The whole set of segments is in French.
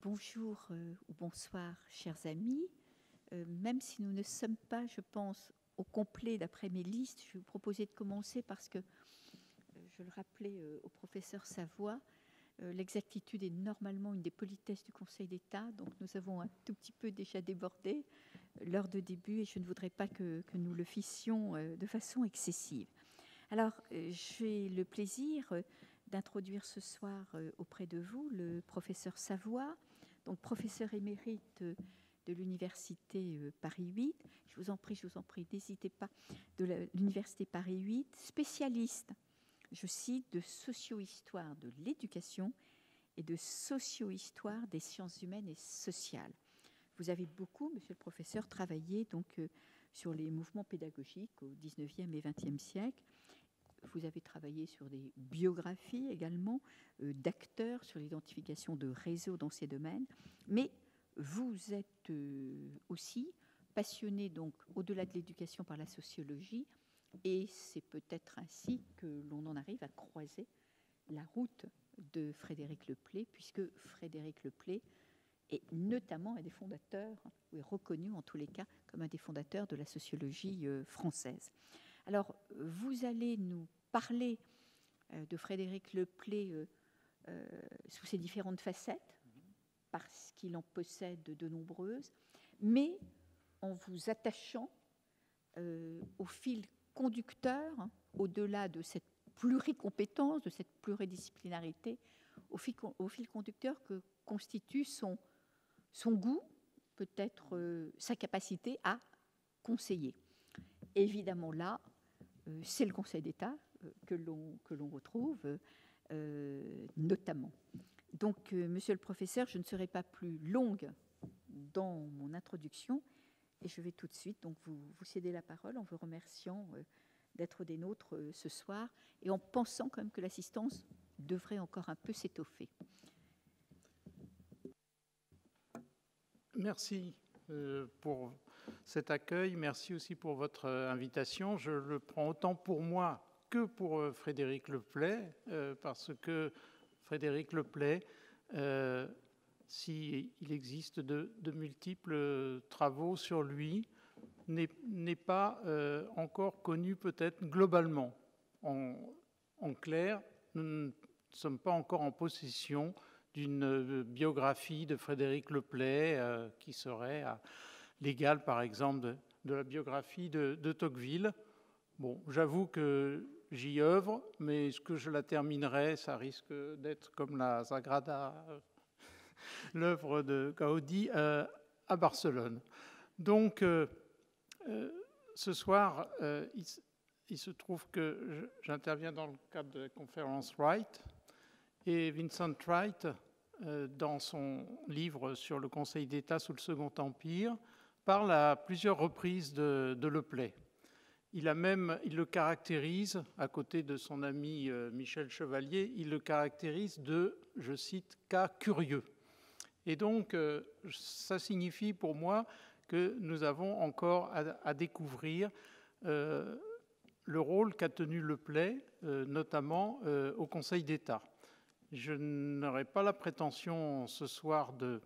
Bonjour ou bonsoir, chers amis. Même si nous ne sommes pas, je pense, au complet d'après mes listes, je vais vous proposer de commencer parce que, je le rappelais au professeur Savoie, l'exactitude est normalement une des politesses du Conseil d'État, donc nous avons un tout petit peu déjà débordé l'heure de début et je ne voudrais pas que nous le fissions de façon excessive. Alors, j'ai le plaisir d'introduire ce soir auprès de vous le professeur Savoie, donc professeur émérite de l'université Paris 8. Je vous en prie, n'hésitez pas, de l'université Paris 8, spécialiste, je cite, de socio-histoire de l'éducation et de socio-histoire des sciences humaines et sociales. Vous avez beaucoup, monsieur le professeur, travaillé donc sur les mouvements pédagogiques au 19e et 20e siècle. Vous avez travaillé sur des biographies également d'acteurs, sur l'identification de réseaux dans ces domaines, mais vous êtes aussi passionné, donc, au-delà de l'éducation, par la sociologie, et c'est peut-être ainsi que l'on en arrive à croiser la route de Frédéric Leplay, puisque Frédéric Leplay est notamment un des fondateurs, ou est reconnu en tous les cas comme un des fondateurs de la sociologie française. Alors, vous allez nous parler de Frédéric Leplay sous ses différentes facettes, parce qu'il en possède de nombreuses, mais en vous attachant au fil conducteur, au-delà de cette pluricompétence, de cette pluridisciplinarité, au fil conducteur que constitue son goût, peut-être sa capacité à conseiller. Évidemment, là, c'est le Conseil d'État que l'on retrouve notamment. Donc, monsieur le professeur, je ne serai pas plus longue dans mon introduction et je vais tout de suite donc vous céder la parole en vous remerciant d'être des nôtres ce soir et en pensant quand même que l'assistance devrait encore un peu s'étoffer. Merci pour cet accueil. Merci aussi pour votre invitation. Je le prends autant pour moi que pour Frédéric Leplay, parce que Frédéric Leplay, s'il existe de multiples travaux sur lui, n'est pas encore connu peut-être globalement. En clair, nous ne sommes pas encore en possession d'une biographie de Frédéric Leplay qui serait l'égale, par exemple, de la biographie de Tocqueville. Bon, j'avoue que j'y œuvre, mais est-ce que je la terminerai, ça risque d'être comme la Sagrada, l'œuvre de Gaudi à Barcelone. Donc, ce soir, il se trouve que j'interviens dans le cadre de la conférence Wright, et Vincent Wright, dans son livre sur le Conseil d'État sous le Second Empire, parle à plusieurs reprises de Leplay. Il le caractérise, à côté de son ami Michel Chevalier, il le caractérise de, je cite, cas curieux. Et donc, ça signifie pour moi que nous avons encore à découvrir le rôle qu'a tenu Leplay, notamment au Conseil d'État. Je n'aurai pas la prétention ce soir de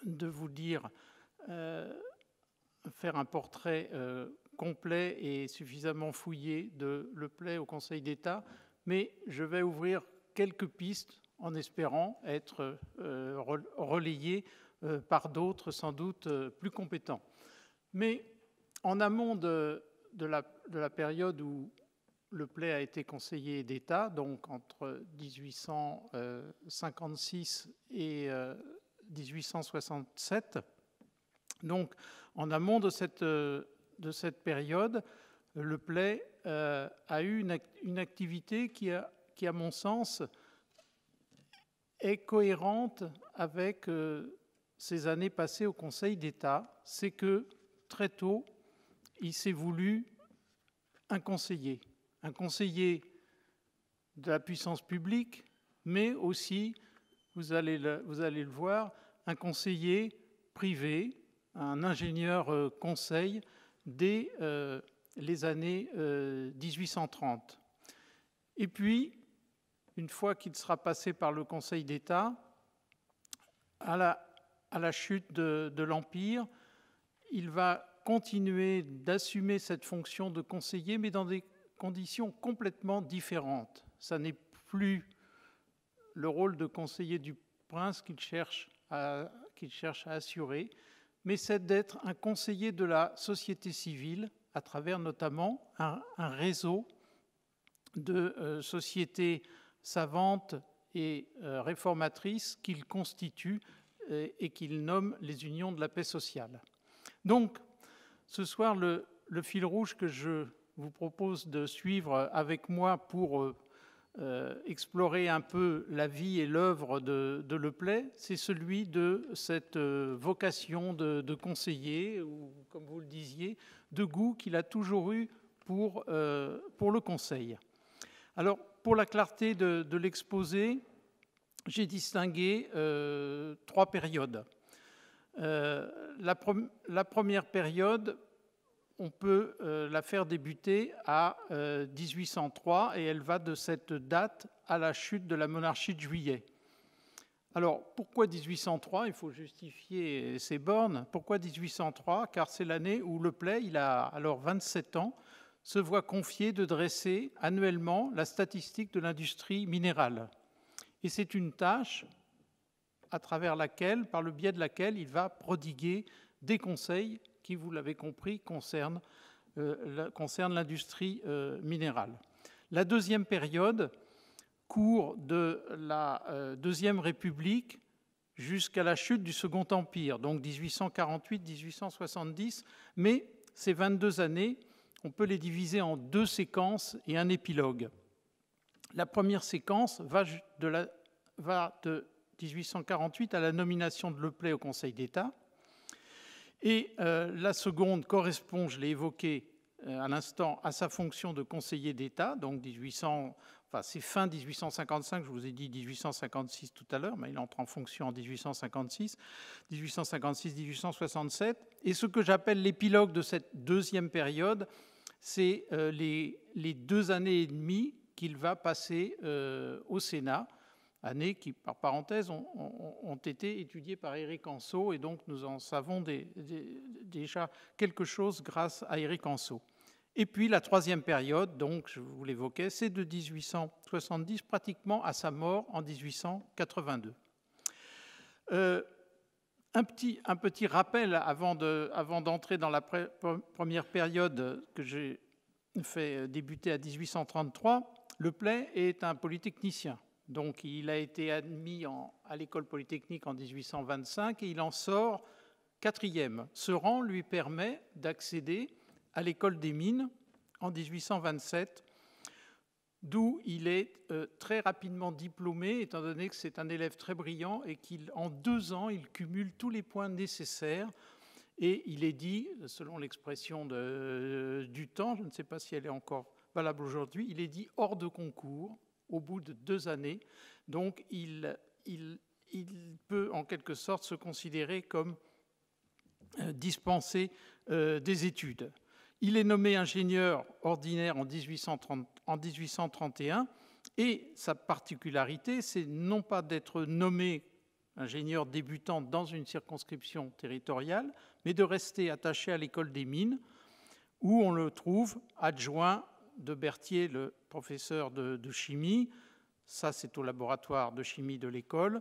vous dire, faire un portrait complet et suffisamment fouillé de Leplay au Conseil d'État, mais je vais ouvrir quelques pistes en espérant être relayé par d'autres sans doute plus compétents. Mais en amont de la période où Leplay a été conseiller d'État, donc entre 1856 et 1867. Donc, en amont de cette période, Leplay a eu une activité qui, à mon sens, est cohérente avec ses années passées au Conseil d'État. C'est que, très tôt, il s'est voulu un conseiller de la puissance publique, mais aussi, vous allez le voir, un conseiller privé, un ingénieur conseil dès les années 1830. Et puis, une fois qu'il sera passé par le Conseil d'État, à la chute de l'Empire, il va continuer d'assumer cette fonction de conseiller, mais dans des conditions complètement différentes. Ça n'est plus le rôle de conseiller du prince qu'il cherche à assurer, mais c'est d'être un conseiller de la société civile à travers notamment un réseau de sociétés savantes et réformatrices qu'il constitue et qu'il nomme les unions de la paix sociale. Donc, ce soir, le fil rouge que je vous propose de suivre avec moi pour explorer un peu la vie et l'œuvre de Le Play, c'est celui de cette vocation de conseiller, ou comme vous le disiez, de goût qu'il a toujours eu pour le conseil. Alors, pour la clarté de l'exposé, j'ai distingué 3 périodes. La première période, on peut la faire débuter à 1803 et elle va de cette date à la chute de la monarchie de Juillet. Alors, pourquoi 1803 ? Il faut justifier ces bornes. Pourquoi 1803 ? Car c'est l'année où Le Play, il a alors 27 ans, se voit confier de dresser annuellement la statistique de l'industrie minérale. Et c'est une tâche par le biais de laquelle il va prodiguer des conseils qui, vous l'avez compris, concernent l'industrie minérale. La deuxième période court de la Deuxième République jusqu'à la chute du Second Empire, donc 1848-1870, mais ces 22 années, on peut les diviser en 2 séquences et un épilogue. La première séquence va de 1848 à la nomination de Le Play au Conseil d'État. Et la seconde correspond, je l'ai évoqué à l'instant, à sa fonction de conseiller d'État. Donc c'est fin 1855, je vous ai dit 1856 tout à l'heure, mais il entre en fonction en 1856, 1866-1867. Et ce que j'appelle l'épilogue de cette deuxième période, c'est les 2 années et demie qu'il va passer au Sénat, années qui, par parenthèse, ont été étudiées par Éric Anseau, et donc nous en savons déjà quelque chose grâce à Éric Anseau. Et puis la troisième période, donc je vous l'évoquais, c'est de 1870 pratiquement à sa mort en 1882. Un petit rappel avant d'entrer dans la première période que j'ai fait débuter à 1833. Le Play est un polytechnicien. Donc, il a été admis à l'école polytechnique en 1825 et il en sort 4e. Ce rang lui permet d'accéder à l'école des mines en 1827, d'où il est très rapidement diplômé, étant donné que c'est un élève très brillant et qu'en 2 ans, il cumule tous les points nécessaires. Et il est dit, selon l'expression du temps, je ne sais pas si elle est encore valable aujourd'hui, il est dit hors de concours au bout de 2 années. Donc, il peut en quelque sorte se considérer comme dispensé des études. Il est nommé ingénieur ordinaire en 1831 et sa particularité, c'est non pas d'être nommé ingénieur débutant dans une circonscription territoriale, mais de rester attaché à l'école des mines, où on le trouve adjoint de Berthier, le professeur de chimie. Ça, c'est au laboratoire de chimie de l'école.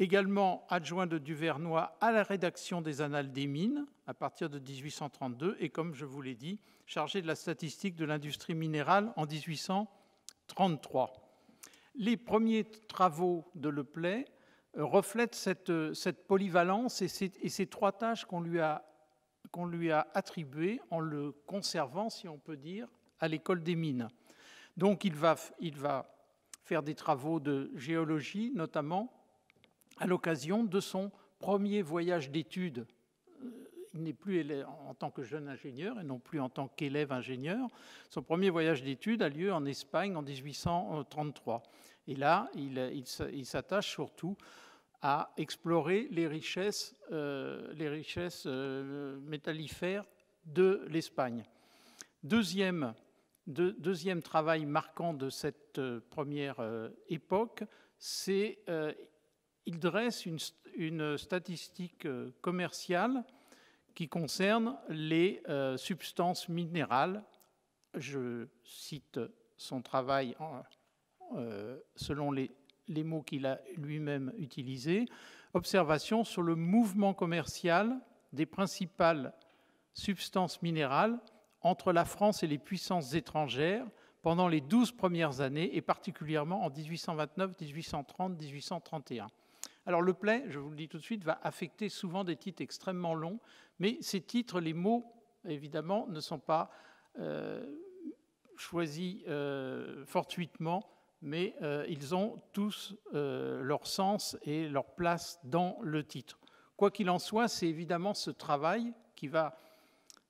Également adjoint de Duvernoy à la rédaction des Annales des mines à partir de 1832 et, comme je vous l'ai dit, chargé de la statistique de l'industrie minérale en 1833. Les premiers travaux de Le Play reflètent cette polyvalence et ces 3 tâches qu'on lui a attribuées en le conservant, si on peut dire, à l'école des mines. Donc il va faire des travaux de géologie, notamment à l'occasion de son premier voyage d'études. Il n'est plus en tant que jeune ingénieur et non plus en tant qu'élève ingénieur. Son premier voyage d'études a lieu en Espagne en 1833. Et là, il s'attache surtout à explorer les richesses métallifères de l'Espagne. Deuxième travail marquant de cette première époque, c'est il dresse une statistique commerciale qui concerne les substances minérales. Je cite son travail selon les mots qu'il a lui-même utilisés. Observation sur le mouvement commercial des principales substances minérales entre la France et les puissances étrangères pendant les 12 premières années, et particulièrement en 1829, 1830, 1831. Alors le Play, je vous le dis tout de suite, va affecter souvent des titres extrêmement longs, mais ces titres, les mots, évidemment, ne sont pas choisis fortuitement, mais ils ont tous leur sens et leur place dans le titre. Quoi qu'il en soit, c'est évidemment ce travail qui va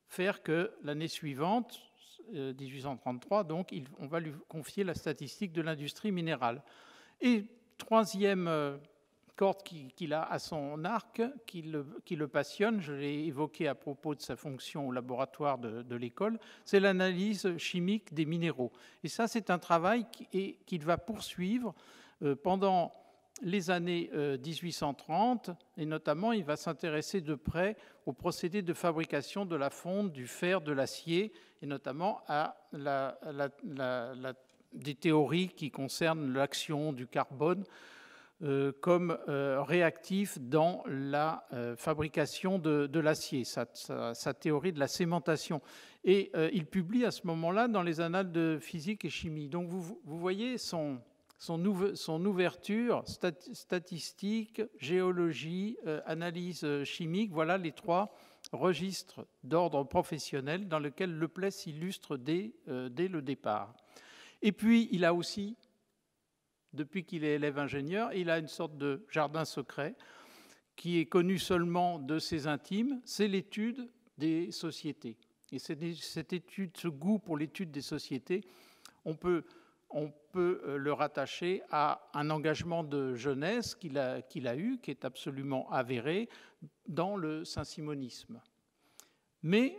faire que l'année suivante, 1833, donc, on va lui confier la statistique de l'industrie minérale. Et troisième corde qu'il a à son arc, qui le passionne, je l'ai évoqué à propos de sa fonction au laboratoire de l'école, c'est l'analyse chimique des minéraux. Et ça, c'est un travail qu'il va poursuivre pendant les années 1830, et notamment, il va s'intéresser de près aux procédés de fabrication de la fonte, du fer, de l'acier, et notamment à des théories qui concernent l'action du carbone comme réactif dans la fabrication de l'acier, sa théorie de la sémentation. Et il publie à ce moment-là dans les annales de physique et chimie. Donc vous voyez son ouverture, statistique, géologie, analyse chimique, voilà les trois registres d'ordre professionnel dans lesquels le Play s'illustre dès le départ. Et puis, il a aussi, depuis qu'il est élève ingénieur, il a une sorte de jardin secret qui est connu seulement de ses intimes, c'est l'étude des sociétés. Et cette étude, ce goût pour l'étude des sociétés, on peut le rattacher à un engagement de jeunesse qu'il a eu, qui est absolument avéré, dans le saint-simonisme. Mais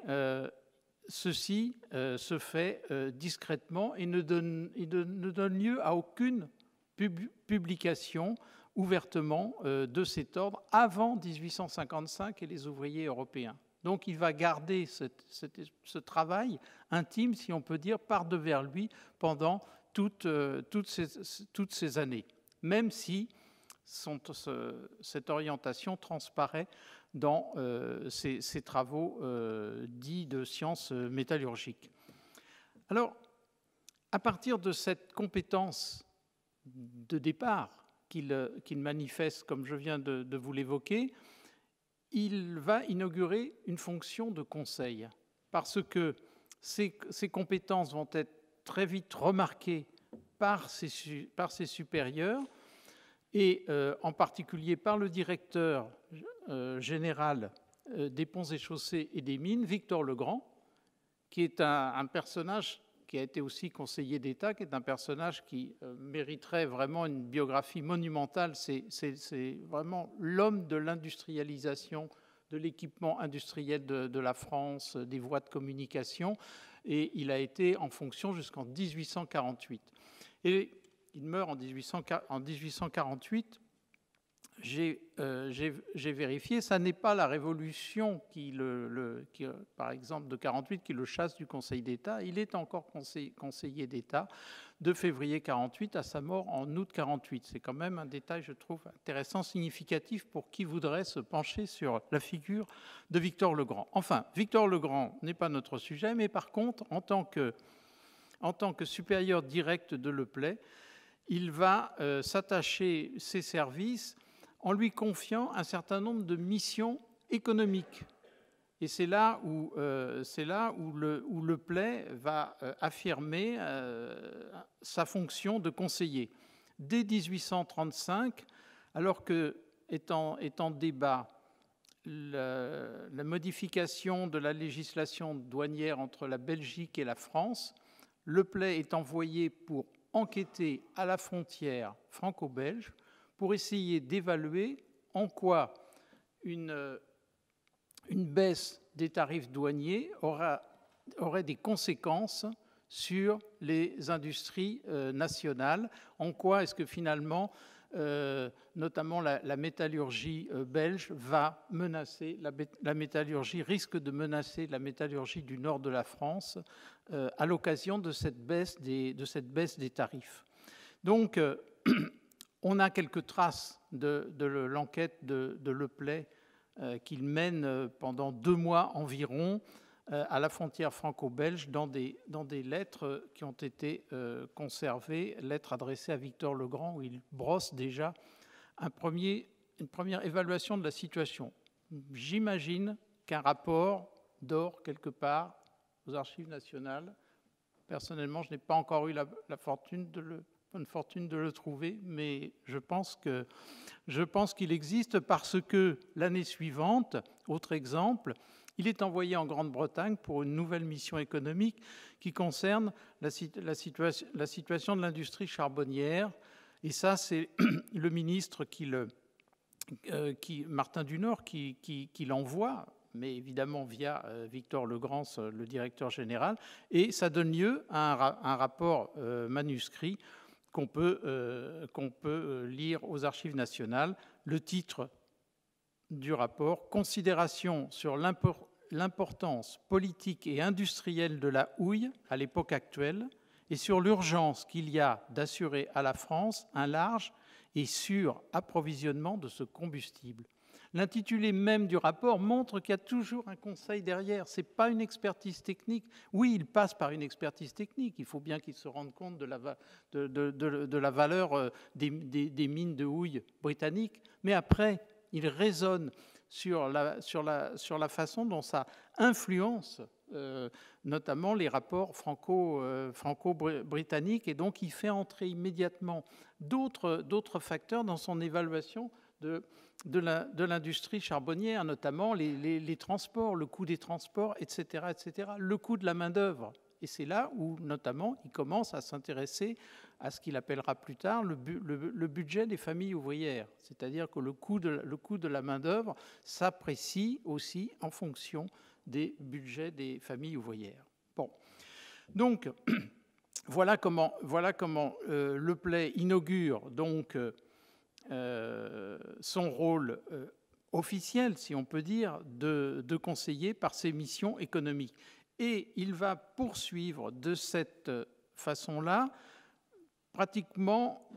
ceci se fait discrètement et ne donne lieu à aucune publication ouvertement de cet ordre avant 1855 et les ouvriers européens. Donc il va garder ce travail intime, si on peut dire, par devers lui pendant toutes ces années, même si cette orientation transparaît dans ses travaux dits de sciences métallurgiques. Alors, à partir de cette compétence de départ qu'il manifeste, comme je viens de vous l'évoquer, il va inaugurer une fonction de conseil, parce que ses compétences vont être très vite remarquées par ses supérieurs, et en particulier par le directeur général des ponts et chaussées et des mines, Victor Legrand, qui est un personnage qui a été aussi conseiller d'État, qui est un personnage qui mériterait vraiment une biographie monumentale. C'est vraiment l'homme de l'industrialisation, de l'équipement industriel de la France, des voies de communication, et il a été en fonction jusqu'en 1848. Et il meurt en 1848. J'ai vérifié, ça n'est pas la Révolution qui par exemple, de 48, qui le chasse du Conseil d'État. Il est encore conseiller d'État de février 48 à sa mort en août 48. C'est quand même un détail, je trouve, intéressant, significatif pour qui voudrait se pencher sur la figure de Victor Legrand. Enfin, Victor Legrand n'est pas notre sujet, mais par contre, en tant que supérieur direct de Le Play, il va s'attacher ses services en lui confiant un certain nombre de missions économiques. Et c'est là où le Play va affirmer sa fonction de conseiller. Dès 1835, alors que est en débat la modification de la législation douanière entre la Belgique et la France, Le Play est envoyé pour enquêter à la frontière franco-belge pour essayer d'évaluer en quoi une baisse des tarifs douaniers aurait des conséquences sur les industries nationales. En quoi est-ce que finalement notamment la métallurgie belge, va menacer, la métallurgie risque de menacer la métallurgie du nord de la France à l'occasion de cette baisse des tarifs. Donc, on a quelques traces de l'enquête de Leplay qu'il mène pendant 2 mois environ à la frontière franco-belge dans des lettres qui ont été conservées, lettres adressées à Victor Legrand, où il brosse déjà une première évaluation de la situation. J'imagine qu'un rapport dort quelque part aux Archives nationales. Personnellement, je n'ai pas encore eu la bonne fortune de le trouver, mais je pense qu'il existe parce que l'année suivante, autre exemple, il est envoyé en Grande-Bretagne pour une nouvelle mission économique qui concerne la situation de l'industrie charbonnière. Et ça, c'est le ministre Martin Dunord, qui l'envoie, mais évidemment via Victor Legrand, le directeur général. Et ça donne lieu à un rapport manuscrit qu'on peut lire aux Archives nationales. Le titre du rapport, « Considération sur l'importance politique et industrielle de la houille à l'époque actuelle et sur l'urgence qu'il y a d'assurer à la France un large et sûr approvisionnement de ce combustible ». L'intitulé même du rapport montre qu'il y a toujours un conseil derrière. Ce n'est pas une expertise technique. Oui, il passe par une expertise technique. Il faut bien qu'il se rende compte de la valeur des mines de houille britanniques. Mais après, il raisonne sur la façon dont ça influence notamment les rapports franco-britanniques. Et donc, il fait entrer immédiatement d'autres facteurs dans son évaluation de l'industrie charbonnière, notamment les transports, le coût des transports, etc., le coût de la main-d'œuvre. Et c'est là où, notamment, il commence à s'intéresser à ce qu'il appellera plus tard le budget des familles ouvrières. C'est-à-dire que le coût de la main-d'œuvre s'apprécie aussi en fonction des budgets des familles ouvrières. Bon. Donc, voilà comment Leplay inaugure donc son rôle officiel, si on peut dire, de conseiller par ses missions économiques. Et il va poursuivre de cette façon-là, pratiquement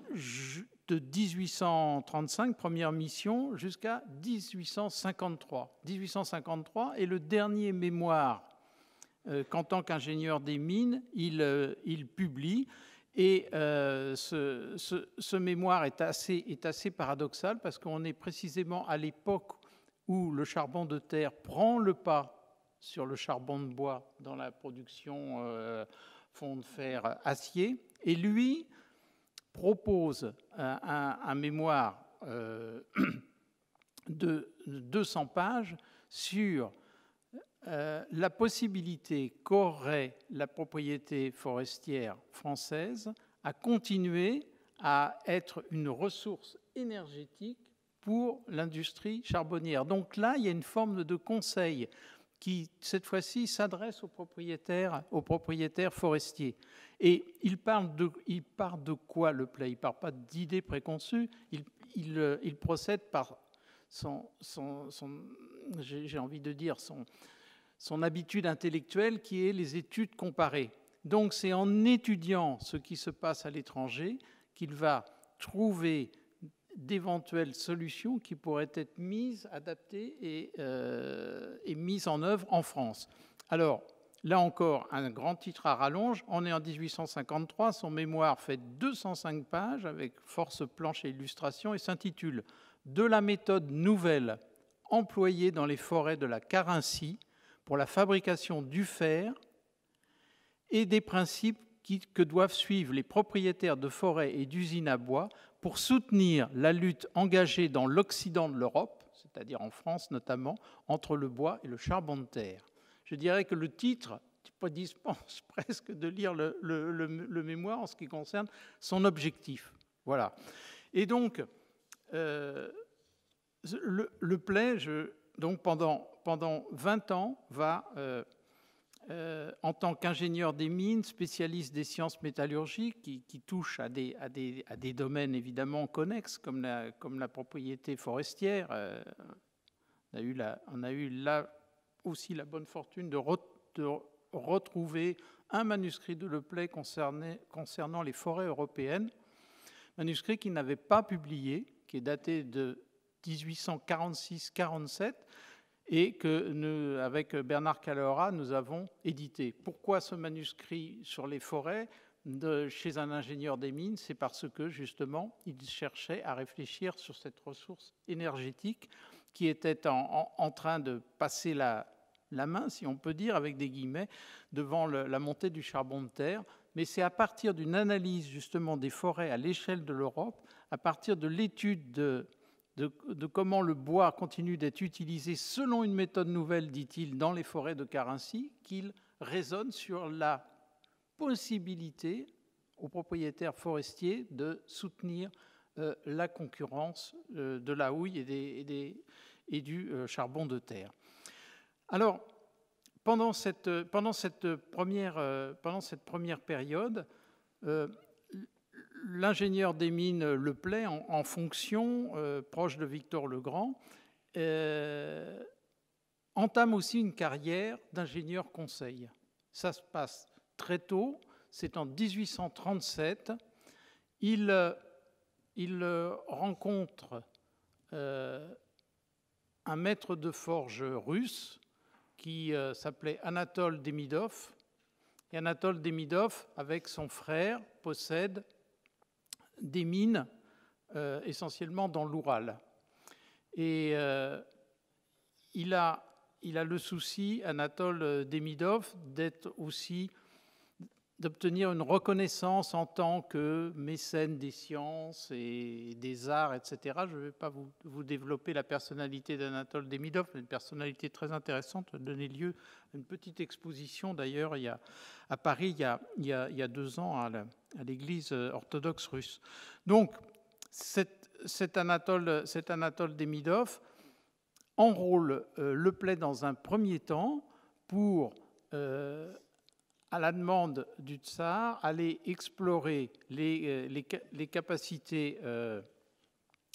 de 1835, première mission, jusqu'à 1853. 1853 est le dernier mémoire qu'en tant qu'ingénieur des mines, il publie. Et ce mémoire est assez paradoxal parce qu'on est précisément à l'époque où le charbon de terre prend le pas sur le charbon de bois dans la production fonds de fer acier. Et lui propose un mémoire de 200 pages sur la possibilité qu'aurait la propriété forestière française à continuer à être une ressource énergétique pour l'industrie charbonnière. Donc là, il y a une forme de conseil qui, cette fois-ci, s'adresse aux propriétaires forestiers. Et il part de quoi, Leplay ? Il ne part pas d'idées préconçues, il procède par j'ai envie de dire, son habitude intellectuelle qui est les études comparées. Donc c'est en étudiant ce qui se passe à l'étranger qu'il va trouver d'éventuelles solutions qui pourraient être adaptées et mises en œuvre en France. Alors, là encore, un grand titre à rallonge. On est en 1853, son mémoire fait 205 pages avec force planche et illustration et s'intitule « De la méthode nouvelle employée dans les forêts de la Carinthie pour la fabrication du fer et des principes que doivent suivre les propriétaires de forêts et d'usines à bois pour soutenir la lutte engagée dans l'Occident de l'Europe, c'est-à-dire en France notamment, entre le bois et le charbon de terre ». Je dirais que le titre dispense presque de lire le mémoire en ce qui concerne son objectif. Voilà. Et donc, Leplay, donc pendant 20 ans, va en tant qu'ingénieur des mines, spécialiste des sciences métallurgiques, qui touche à des domaines évidemment connexes, comme la propriété forestière. On a eu là aussi la bonne fortune de retrouver un manuscrit de Leplay concernant les forêts européennes, manuscrit qu'il n'avait pas publié, qui est daté de 1846-47, et que avec Bernard Calleura, nous avons édité. Pourquoi ce manuscrit sur les forêts chez un ingénieur des mines? C'est parce que, justement, il cherchait à réfléchir sur cette ressource énergétique qui était en train de passer la main, si on peut dire, avec des guillemets, devant la montée du charbon de terre. Mais c'est à partir d'une analyse, justement, des forêts à l'échelle de l'Europe, à partir de l'étude de comment le bois continue d'être utilisé selon une méthode nouvelle, dit-il, dans les forêts de Carinthie, qu'il raisonne sur la possibilité aux propriétaires forestiers de soutenir la concurrence de la houille et du charbon de terre. Alors, pendant cette première période, l'ingénieur des mines Leplay, en fonction, proche de Victor Legrand, entame aussi une carrière d'ingénieur conseil. Ça se passe très tôt, c'est en 1837. Il rencontre un maître de forge russe qui s'appelait Anatole Demidov. Et Anatole Demidov, avec son frère, possède des mines essentiellement dans l'Oural. Et il a le souci, Anatole Demidov, d'obtenir une reconnaissance en tant que mécène des sciences et des arts, etc. Je ne vais pas vous développer la personnalité d'Anatole Demidov, une personnalité très intéressante, qui a donné lieu à une petite exposition d'ailleurs à Paris il y a 2 ans à l'église orthodoxe russe. Donc cet Anatole Demidov enrôle Leplay dans un premier temps pour à la demande du tsar, aller explorer les capacités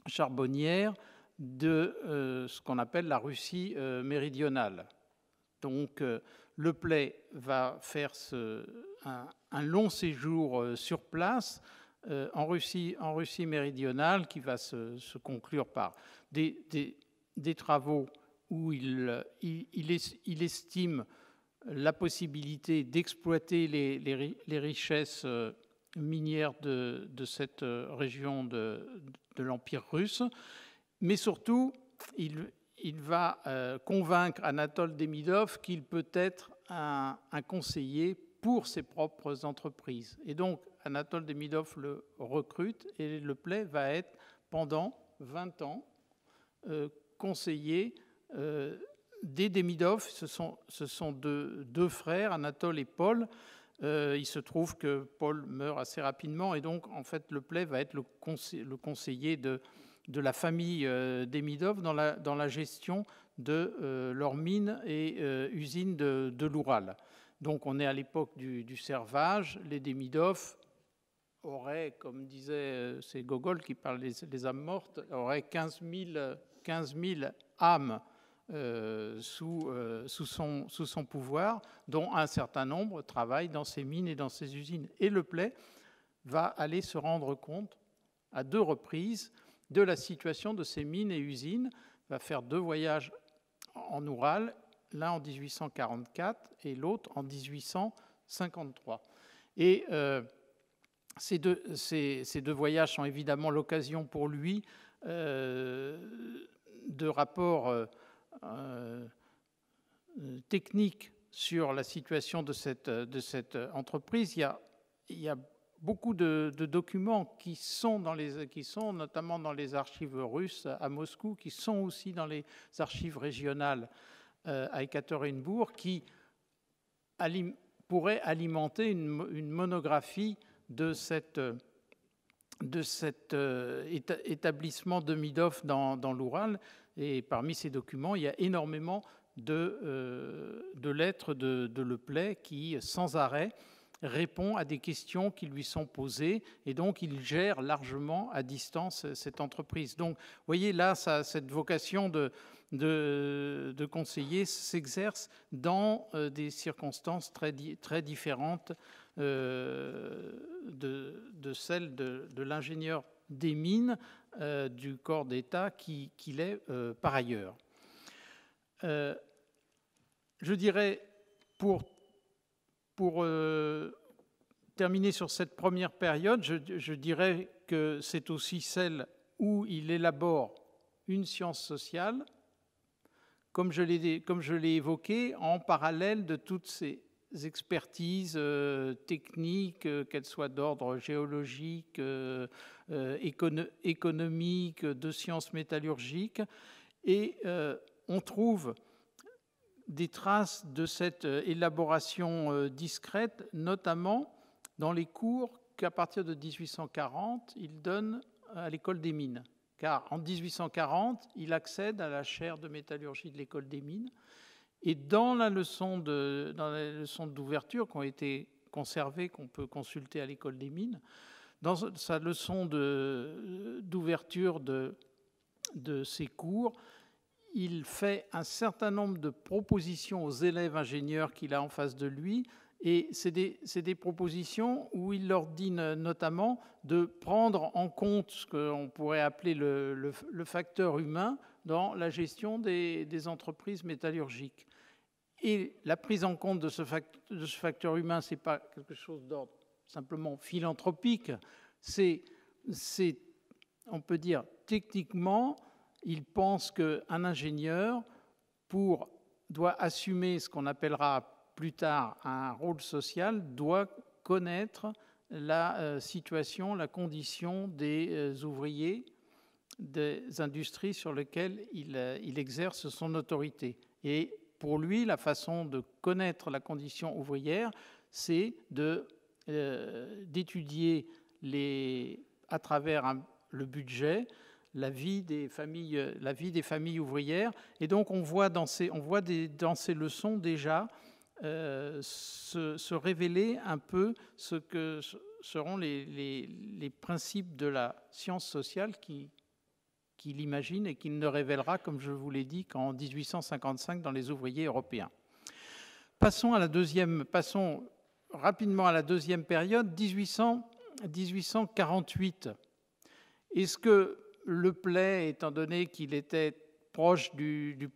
charbonnières de ce qu'on appelle la Russie méridionale. Donc, Leplay va faire un long séjour sur place en Russie méridionale qui va se conclure par des travaux où il estime la possibilité d'exploiter les richesses minières de cette région de l'Empire russe, mais surtout, il va convaincre Anatole Demidov qu'il peut être un conseiller pour ses propres entreprises. Et donc, Anatole Demidov le recrute et Leplay va être pendant 20 ans conseiller des Demidov. Ce sont deux frères, Anatole et Paul. Il se trouve que Paul meurt assez rapidement et donc en fait Leplay va être le conseiller de la famille Demidov dans la gestion de leurs mines et usines de l'Oural. Donc on est à l'époque du servage. Les Demidov auraient, comme disait c'est Gogol qui parle des âmes mortes, auraient 15 000 âmes sous son pouvoir, dont un certain nombre travaillent dans ces mines et dans ces usines. Et Leplay va aller se rendre compte à 2 reprises de la situation de ces mines et usines, va faire 2 voyages en Oural, l'un en 1844 et l'autre en 1853. Et ces deux voyages sont évidemment l'occasion pour lui de rapports techniques sur la situation de cette entreprise. Il y a beaucoup de documents qui sont notamment dans les archives russes à Moscou, qui sont aussi dans les archives régionales à Ekaterinbourg, qui pourraient alimenter une monographie de cet établissement Demidov dans l'Oural. Et parmi ces documents, il y a énormément de lettres de Le Play qui, sans arrêt, répond à des questions qui lui sont posées, et donc il gère largement à distance cette entreprise. Donc, vous voyez, là, cette vocation de conseiller s'exerce dans des circonstances très différentes de celles de l'ingénieur des mines du corps d'État qu'il est par ailleurs. Je dirais, pour terminer sur cette première période, je dirais que c'est aussi celle où il élabore une science sociale, comme je l'ai évoqué, en parallèle de toutes ces expertises techniques, qu'elles soient d'ordre géologique, économique, de sciences métallurgiques. Et on trouve des traces de cette élaboration discrète, notamment dans les cours qu'à partir de 1840, il donne à l'école des mines. Car en 1840, il accède à la chaire de métallurgie de l'école des mines. Et dans les leçons d'ouverture qui ont été conservées, qu'on peut consulter à l'école des mines, dans sa leçon d'ouverture de ses cours, il fait un certain nombre de propositions aux élèves ingénieurs qu'il a en face de lui, et c'est des propositions où il leur dit notamment de prendre en compte ce qu'on pourrait appeler le facteur humain dans la gestion des entreprises métallurgiques. Et la prise en compte de ce facteur humain, ce n'est pas quelque chose d'ordre simplement philanthropique, c'est, on peut dire, techniquement, il pense qu'un ingénieur doit assumer ce qu'on appellera plus tard un rôle social, doit connaître la situation, la condition des ouvriers, des industries sur lesquelles il exerce son autorité. Et pour lui, la façon de connaître la condition ouvrière, c'est d'étudier à travers le budget, la vie des familles ouvrières. Et donc on voit dans ces leçons déjà se révéler un peu ce que seront les principes de la science sociale qu'il imagine et qu'il ne révélera, comme je vous l'ai dit, qu'en 1855 dans les ouvriers européens. Passons rapidement à la deuxième période, 1848. Est-ce que Le Play, étant donné qu'il était proche du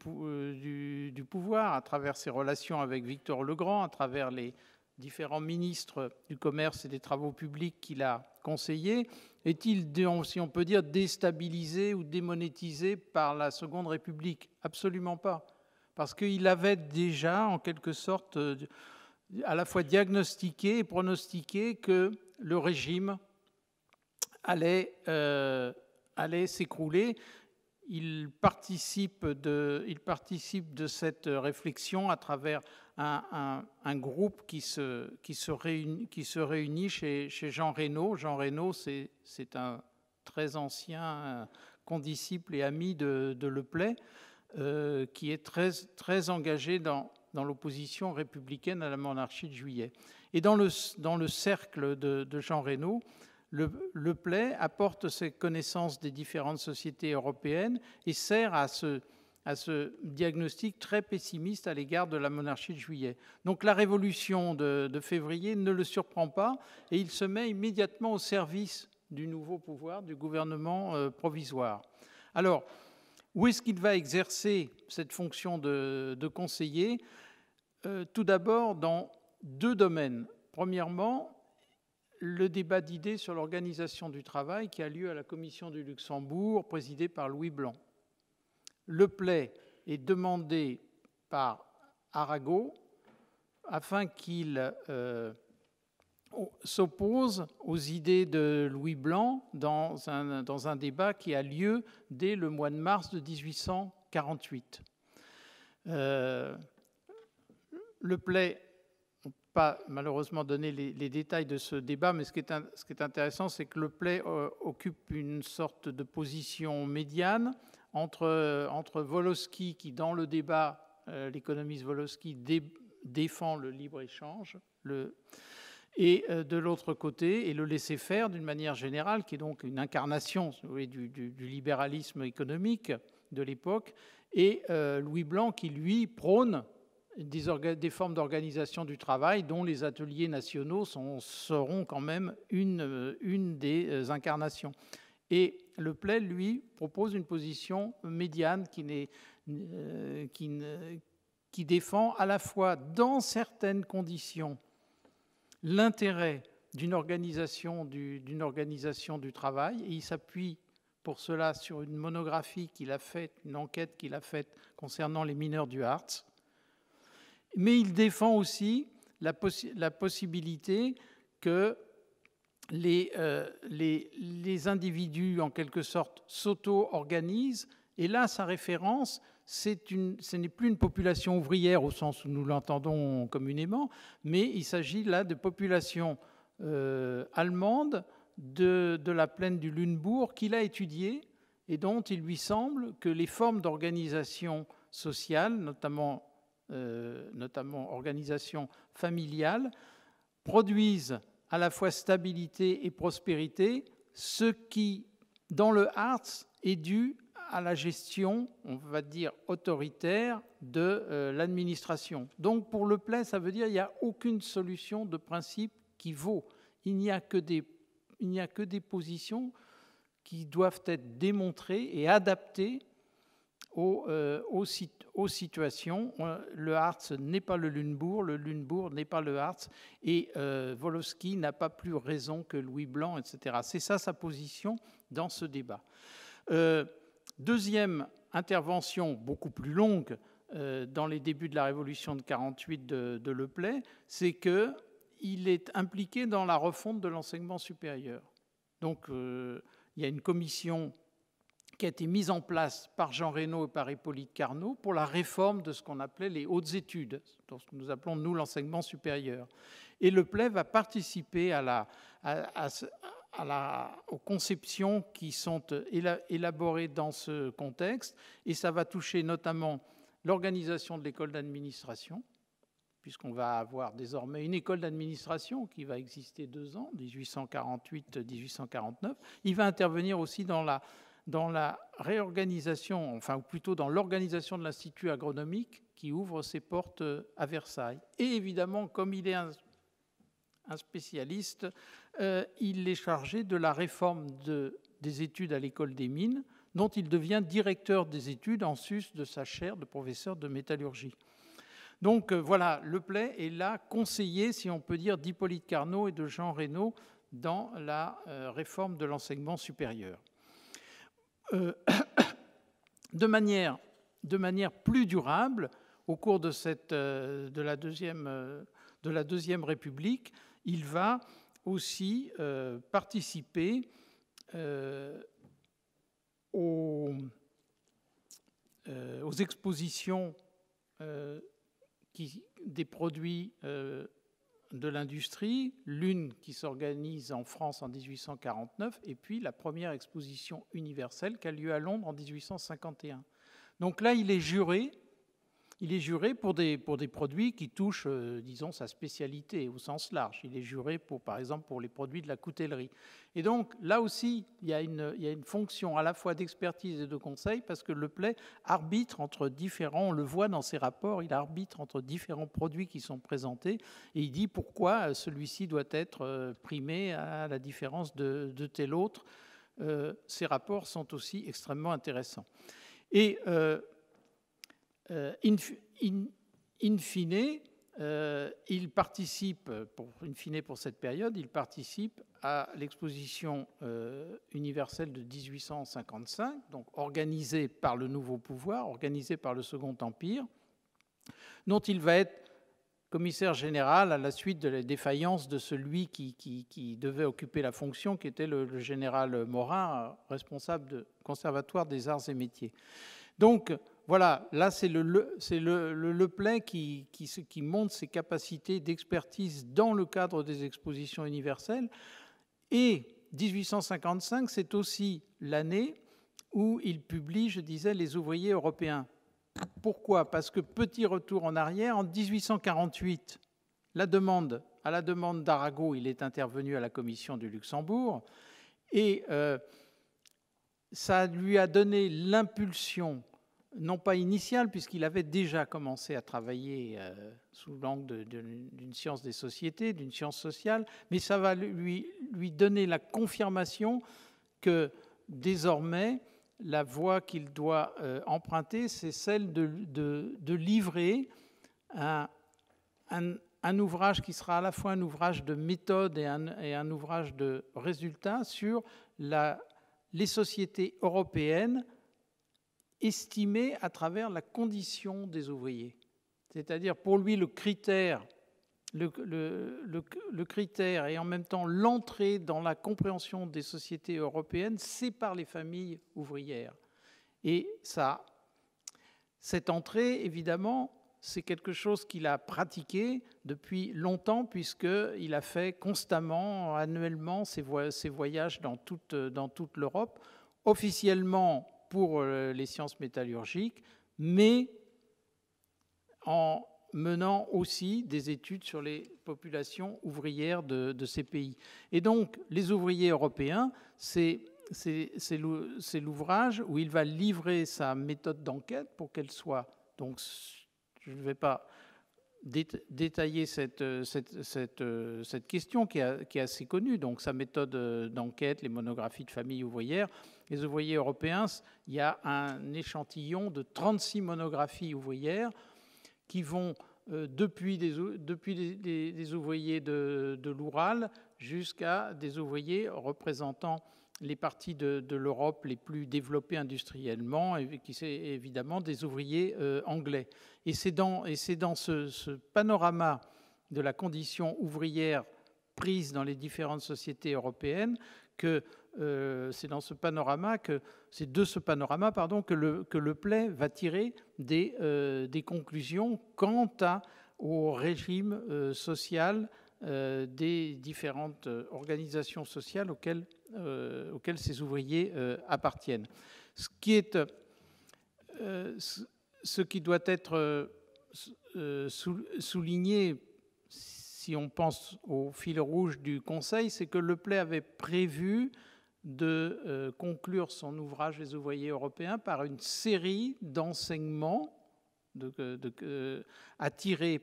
pouvoir à travers ses relations avec Victor Legrand, à travers les différents ministres du commerce et des travaux publics qu'il a conseillés, est-il, si on peut dire, déstabilisé ou démonétisé par la Seconde République? Absolument pas. Parce qu'il avait déjà, en quelque sorte, à la fois diagnostiqué et pronostiqué que le régime allait s'écrouler. Il participe de cette réflexion à travers un groupe qui se réunit chez Jean Reynaud. Jean Reynaud, c'est un très ancien condisciple et ami de Le Play, qui est très engagé dans l'opposition républicaine à la monarchie de Juillet. Et dans le cercle de Jean Reynaud, Le Play apporte ses connaissances des différentes sociétés européennes et sert à ce diagnostic très pessimiste à l'égard de la monarchie de Juillet. Donc la révolution de février ne le surprend pas et il se met immédiatement au service du nouveau pouvoir, du gouvernement provisoire. Alors, où est-ce qu'il va exercer cette fonction de conseiller? Tout d'abord dans deux domaines. Premièrement, le débat d'idées sur l'organisation du travail qui a lieu à la Commission du Luxembourg, présidée par Louis Blanc. Le Play est demandé par Arago afin qu'il s'oppose aux idées de Louis Blanc dans un débat qui a lieu dès le mois de mars de 1848. Le Play, pas malheureusement donner les détails de ce débat, mais ce qui est intéressant, c'est que Le Play occupe une sorte de position médiane entre Wolowski, qui dans le débat l'économiste Wolowski défend le libre-échange, et de l'autre côté, et le laisser-faire d'une manière générale, qui est donc une incarnation, si vous voulez, du libéralisme économique de l'époque, et Louis Blanc qui, lui, prône des formes d'organisation du travail dont les ateliers nationaux seront quand même une des incarnations. Et Le Play, lui, propose une position médiane qui défend à la fois, dans certaines conditions, l'intérêt d'une organisation du travail, et il s'appuie pour cela sur une monographie qu'il a faite, une enquête qu'il a faite concernant les mineurs du Hartz. Mais il défend aussi la possibilité que les individus, en quelque sorte, s'auto-organisent. Et là, sa référence, ce n'est plus une population ouvrière au sens où nous l'entendons communément, mais il s'agit là de population allemande de la plaine du Lunebourg qu'il a étudiée et dont il lui semble que les formes d'organisation sociale, notamment organisation familiale, produisent à la fois stabilité et prospérité, ce qui, dans le Hartz, est dû à la gestion, on va dire, autoritaire de l'administration. Donc, pour Le Play, ça veut dire qu'il n'y a aucune solution de principe qui vaut. Il n'y a que des positions qui doivent être démontrées et adaptées aux situations. Le Hartz n'est pas le Lunebourg n'est pas le Hartz, et Wolowski n'a pas plus raison que Louis Blanc, etc. C'est ça sa position dans ce débat. Deuxième intervention, beaucoup plus longue, dans les débuts de la Révolution de 1948 de Le Play, c'est qu'il est impliqué dans la refonte de l'enseignement supérieur. Donc, il y a une commission qui a été mise en place par Jean Reynaud et par Hippolyte Carnot pour la réforme de ce qu'on appelait les hautes études, ce que nous appelons, nous, l'enseignement supérieur. Et Le Play va participer aux conceptions qui sont élaborées dans ce contexte, et ça va toucher notamment l'organisation de l'école d'administration, puisqu'on va avoir désormais une école d'administration qui va exister 2 ans, 1848-1849. Il va intervenir aussi dans la réorganisation, enfin, ou plutôt dans l'organisation de l'Institut agronomique qui ouvre ses portes à Versailles. Et évidemment, comme il est un spécialiste, il est chargé de la réforme des études à l'école des mines, dont il devient directeur des études en sus de sa chaire de professeur de métallurgie. Donc voilà, Le Play est là conseiller, si on peut dire, d'Hippolyte Carnot et de Jean Reynaud dans la réforme de l'enseignement supérieur. De manière plus durable, au cours de la Deuxième République, il va aussi participer aux expositions des produits de l'industrie, l'une qui s'organise en France en 1849, et puis la première exposition universelle qui a lieu à Londres en 1851. Donc là, il est juré pour des produits qui touchent, disons, sa spécialité au sens large. Il est juré, par exemple, pour les produits de la coutellerie. Et donc, là aussi, il y a une fonction à la fois d'expertise et de conseil, parce que Le Play arbitre entre différents, on le voit dans ses rapports, il arbitre entre différents produits qui sont présentés, et il dit pourquoi celui-ci doit être primé à la différence de tel autre. Ces rapports sont aussi extrêmement intéressants. Et in fine, il participe, pour cette période, il participe à l'exposition universelle de 1855, donc organisée par le nouveau pouvoir, organisée par le Second Empire, dont il va être commissaire général à la suite de la défaillance de celui qui devait occuper la fonction, qui était le général Morin, responsable du Conservatoire des Arts et Métiers. Donc, voilà, là, c'est le Play qui montre ses capacités d'expertise dans le cadre des expositions universelles. Et 1855, c'est aussi l'année où il publie, je disais, Les ouvriers européens. Pourquoi? Parce que, petit retour en arrière, en 1848, à la demande d'Arago, il est intervenu à la Commission du Luxembourg, et ça lui a donné l'impulsion, non pas initiale, puisqu'il avait déjà commencé à travailler sous l'angle d'une science des sociétés, d'une science sociale, mais ça va lui donner la confirmation que désormais, la voie qu'il doit emprunter, c'est celle de livrer un ouvrage qui sera à la fois un ouvrage de méthode et un ouvrage de résultat sur les sociétés européennes estimées à travers la condition des ouvriers. C'est-à-dire, pour lui, le critère et en même temps l'entrée dans la compréhension des sociétés européennes, c'est par les familles ouvrières. Et cette entrée, évidemment, c'est quelque chose qu'il a pratiqué depuis longtemps, puisqu'il a fait constamment, annuellement, ses voyages dans toute l'Europe, officiellement pour les sciences métallurgiques, mais en menant aussi des études sur les populations ouvrières de ces pays. Et donc, les ouvriers européens, c'est l'ouvrage où il va livrer sa méthode d'enquête pour qu'elle soit... Donc, je ne vais pas détailler cette question qui est assez connue. Donc, sa méthode d'enquête, les monographies de familles ouvrières. Les ouvriers européens, il y a un échantillon de 36 monographies ouvrières qui vont depuis des ouvriers de l'Oural jusqu'à des ouvriers représentant les parties de l'Europe les plus développées industriellement, et qui sont évidemment des ouvriers anglais. Et c'est dans ce panorama de la condition ouvrière prise dans les différentes sociétés européennes que c'est de ce panorama que Le Play va tirer des conclusions quant au régime social des différentes organisations sociales auxquelles ces ouvriers appartiennent. Ce qui doit être souligné, si on pense au fil rouge du Conseil, c'est que Le Play avait prévu de conclure son ouvrage Les ouvriers européens par une série d'enseignements attirés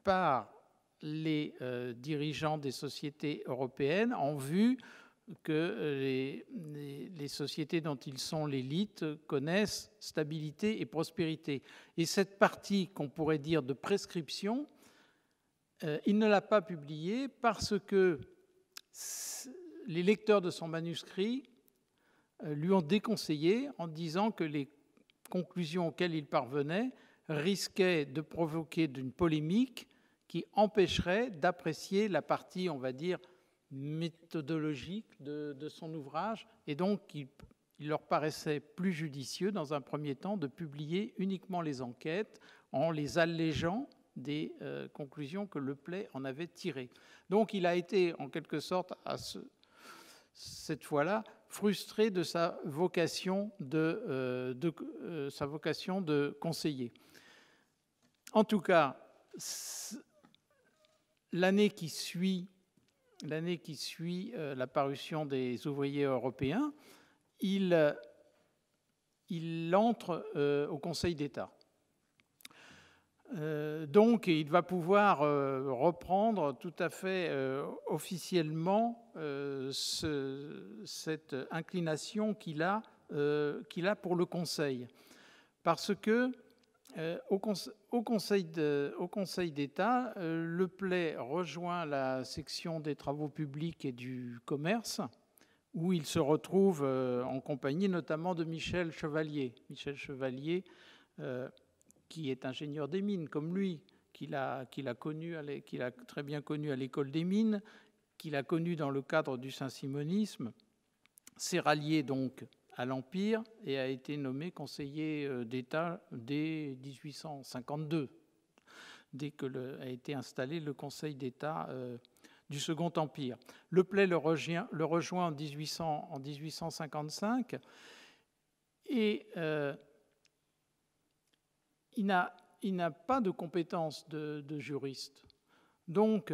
par les dirigeants des sociétés européennes en vue que les sociétés dont ils sont l'élite connaissent stabilité et prospérité. Et cette partie qu'on pourrait dire de prescription, il ne l'a pas publiée parce que les lecteurs de son manuscrit lui ont déconseillé en disant que les conclusions auxquelles il parvenait risquaient de provoquer une polémique qui empêcherait d'apprécier la partie, on va dire, méthodologique de son ouvrage. Et donc, il leur paraissait plus judicieux, dans un premier temps, de publier uniquement les enquêtes en les allégeant des conclusions que Le Play en avait tirées. Donc, il a été, en quelque sorte, cette fois-là, frustré de sa vocation de conseiller. En tout cas, l'année qui suit la parution des ouvriers européens, il entre au Conseil d'État. Donc, il va pouvoir reprendre tout à fait officiellement cette inclination qu'il a pour le Conseil. Parce que au Conseil d'État, Le Play rejoint la section des travaux publics et du commerce, où il se retrouve en compagnie notamment de Michel Chevalier. Michel Chevalier, qui est ingénieur des mines, comme lui, qu'il a très bien connu à l'école des mines, qu'il a connu dans le cadre du saint-simonisme, s'est rallié donc à l'Empire et a été nommé conseiller d'État dès 1852, dès que a été installé le Conseil d'État du Second Empire. Le Play le rejoint en 1855 et il n'a pas de compétences de juriste. Donc,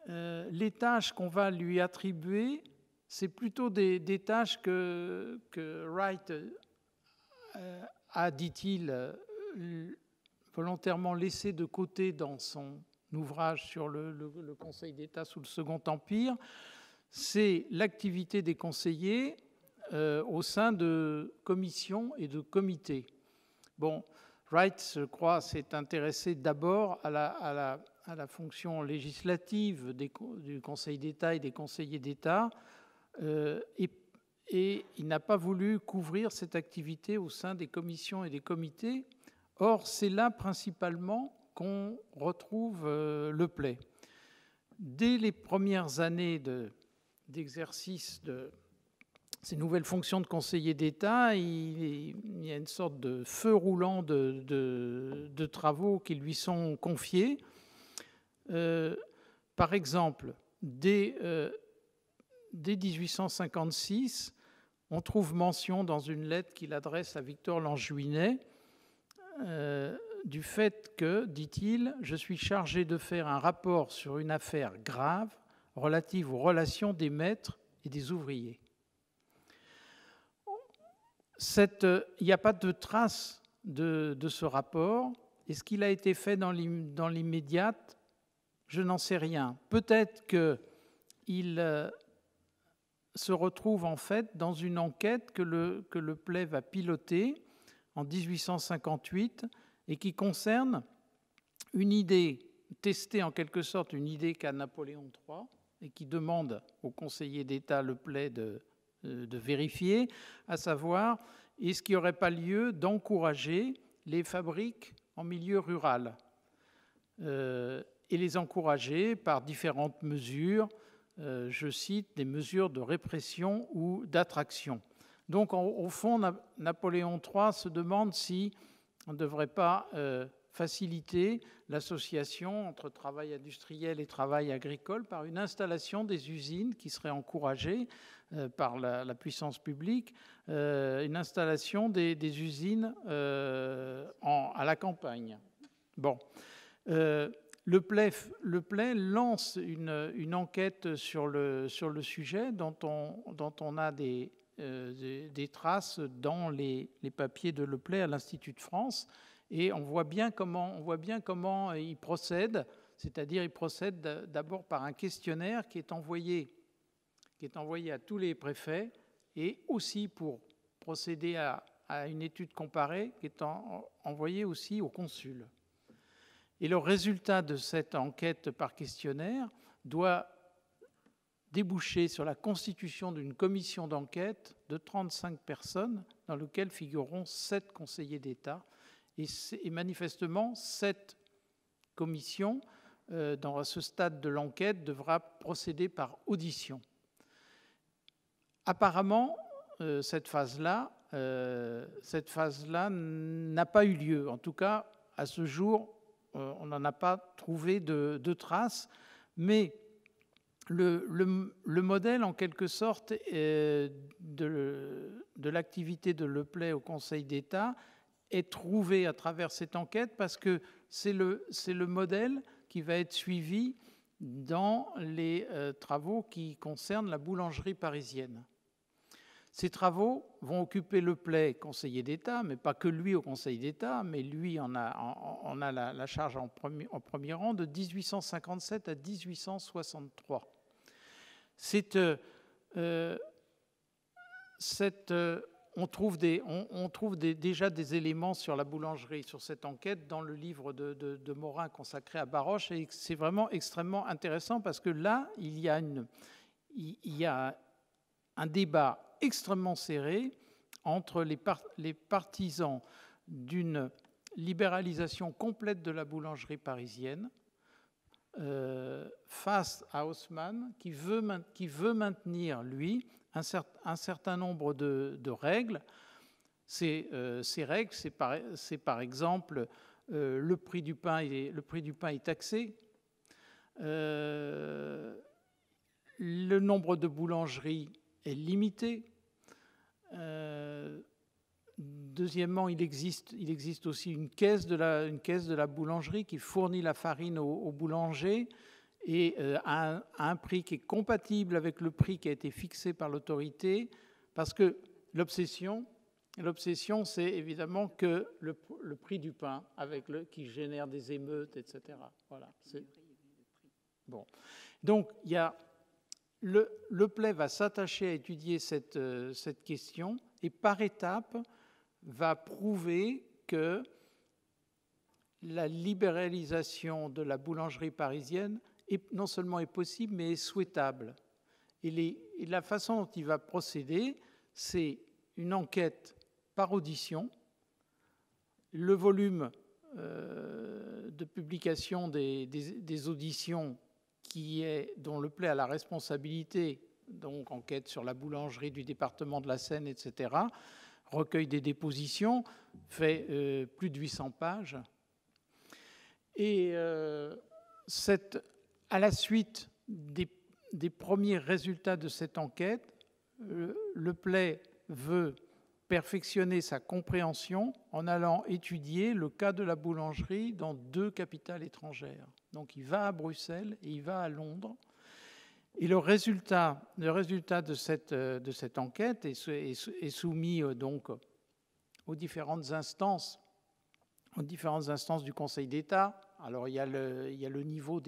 les tâches qu'on va lui attribuer, c'est plutôt des tâches que Wright a, dit-il, volontairement laissées de côté dans son ouvrage sur le Conseil d'État sous le Second Empire. C'est l'activité des conseillers au sein de commissions et de comités. Bon, Wright, je crois, s'est intéressé d'abord à la fonction législative du Conseil d'État et des conseillers d'État, et il n'a pas voulu couvrir cette activité au sein des commissions et des comités. Or, c'est là principalement qu'on retrouve Le Play. Dès les premières années d'exercice de ces nouvelles fonctions de conseiller d'État, il y a une sorte de feu roulant de travaux qui lui sont confiés. Par exemple, dès 1856, on trouve mention dans une lettre qu'il adresse à Victor Lanjuinet du fait que, dit-il, « je suis chargé de faire un rapport sur une affaire grave relative aux relations des maîtres et des ouvriers ». Il n'y a pas de trace de ce rapport. Est-ce qu'il a été fait dans l'immédiate? Je n'en sais rien. Peut-être qu'il se retrouve en fait dans une enquête que le Play va piloter en 1858 et qui concerne une idée, tester en quelque sorte une idée qu'a Napoléon III et qui demande au conseiller d'État Le Play de vérifier, à savoir, est-ce qu'il n'y aurait pas lieu d'encourager les fabriques en milieu rural et les encourager par différentes mesures, je cite, des mesures de répression ou d'attraction. Donc, au fond, Napoléon III se demande si on ne devrait pas faciliter l'association entre travail industriel et travail agricole par une installation des usines qui serait encouragée par la puissance publique, une installation des usines à la campagne. Bon. Le Play lance une enquête sur le sujet dont on a des traces dans les papiers de Le Play à l'Institut de France, et on voit bien comment il procède, c'est-à-dire il procède d'abord par un questionnaire qui est envoyé à tous les préfets, et aussi pour procéder à une étude comparée qui est envoyée aussi aux consuls. Et le résultat de cette enquête par questionnaire doit déboucher sur la constitution d'une commission d'enquête de 35 personnes dans laquelle figureront 7 conseillers d'État. Et manifestement, cette commission, dans ce stade de l'enquête, devra procéder par audition. Apparemment, cette phase-là n'a pas eu lieu. En tout cas, à ce jour, on n'en a pas trouvé de traces, mais le modèle, en quelque sorte, de l'activité de Le Play au Conseil d'État est trouvé à travers cette enquête parce que c'est le modèle qui va être suivi dans les travaux qui concernent la boulangerie parisienne. Ces travaux vont occuper Le Play, conseiller d'État, mais pas que lui au Conseil d'État, mais lui en a la charge en premier rang de 1857 à 1863. On trouve déjà des éléments sur la boulangerie, sur cette enquête, dans le livre de Morin consacré à Baroche, et c'est vraiment extrêmement intéressant parce que là, il y a un débat extrêmement serré entre les partisans d'une libéralisation complète de la boulangerie parisienne face à Haussmann qui veut maintenir, lui, un certain nombre de règles. Ces règles, c'est par exemple le prix du pain est taxé, le nombre de boulangeries est limité, Deuxièmement, il existe aussi une caisse de la boulangerie qui fournit la farine au boulanger et à un prix qui est compatible avec le prix qui a été fixé par l'autorité, parce que l'obsession, c'est évidemment que le prix du pain, qui génère des émeutes, etc. Voilà. Bon. Donc, le PLEI va s'attacher à étudier cette question et par étapes va prouver que la libéralisation de la boulangerie parisienne non seulement est possible, mais est souhaitable. Et la façon dont il va procéder, c'est une enquête par audition. Le volume de publication des auditions dont le PLEI a la responsabilité, donc enquête sur la boulangerie du département de la Seine, etc., recueil des dépositions, fait plus de 800 pages. Et à la suite des premiers résultats de cette enquête, le PLEI veut perfectionner sa compréhension en allant étudier le cas de la boulangerie dans 2 capitales étrangères. Donc il va à Bruxelles et il va à Londres. Et le résultat de cette enquête est soumis donc aux différentes instances du Conseil d'État. Alors il y a le niveau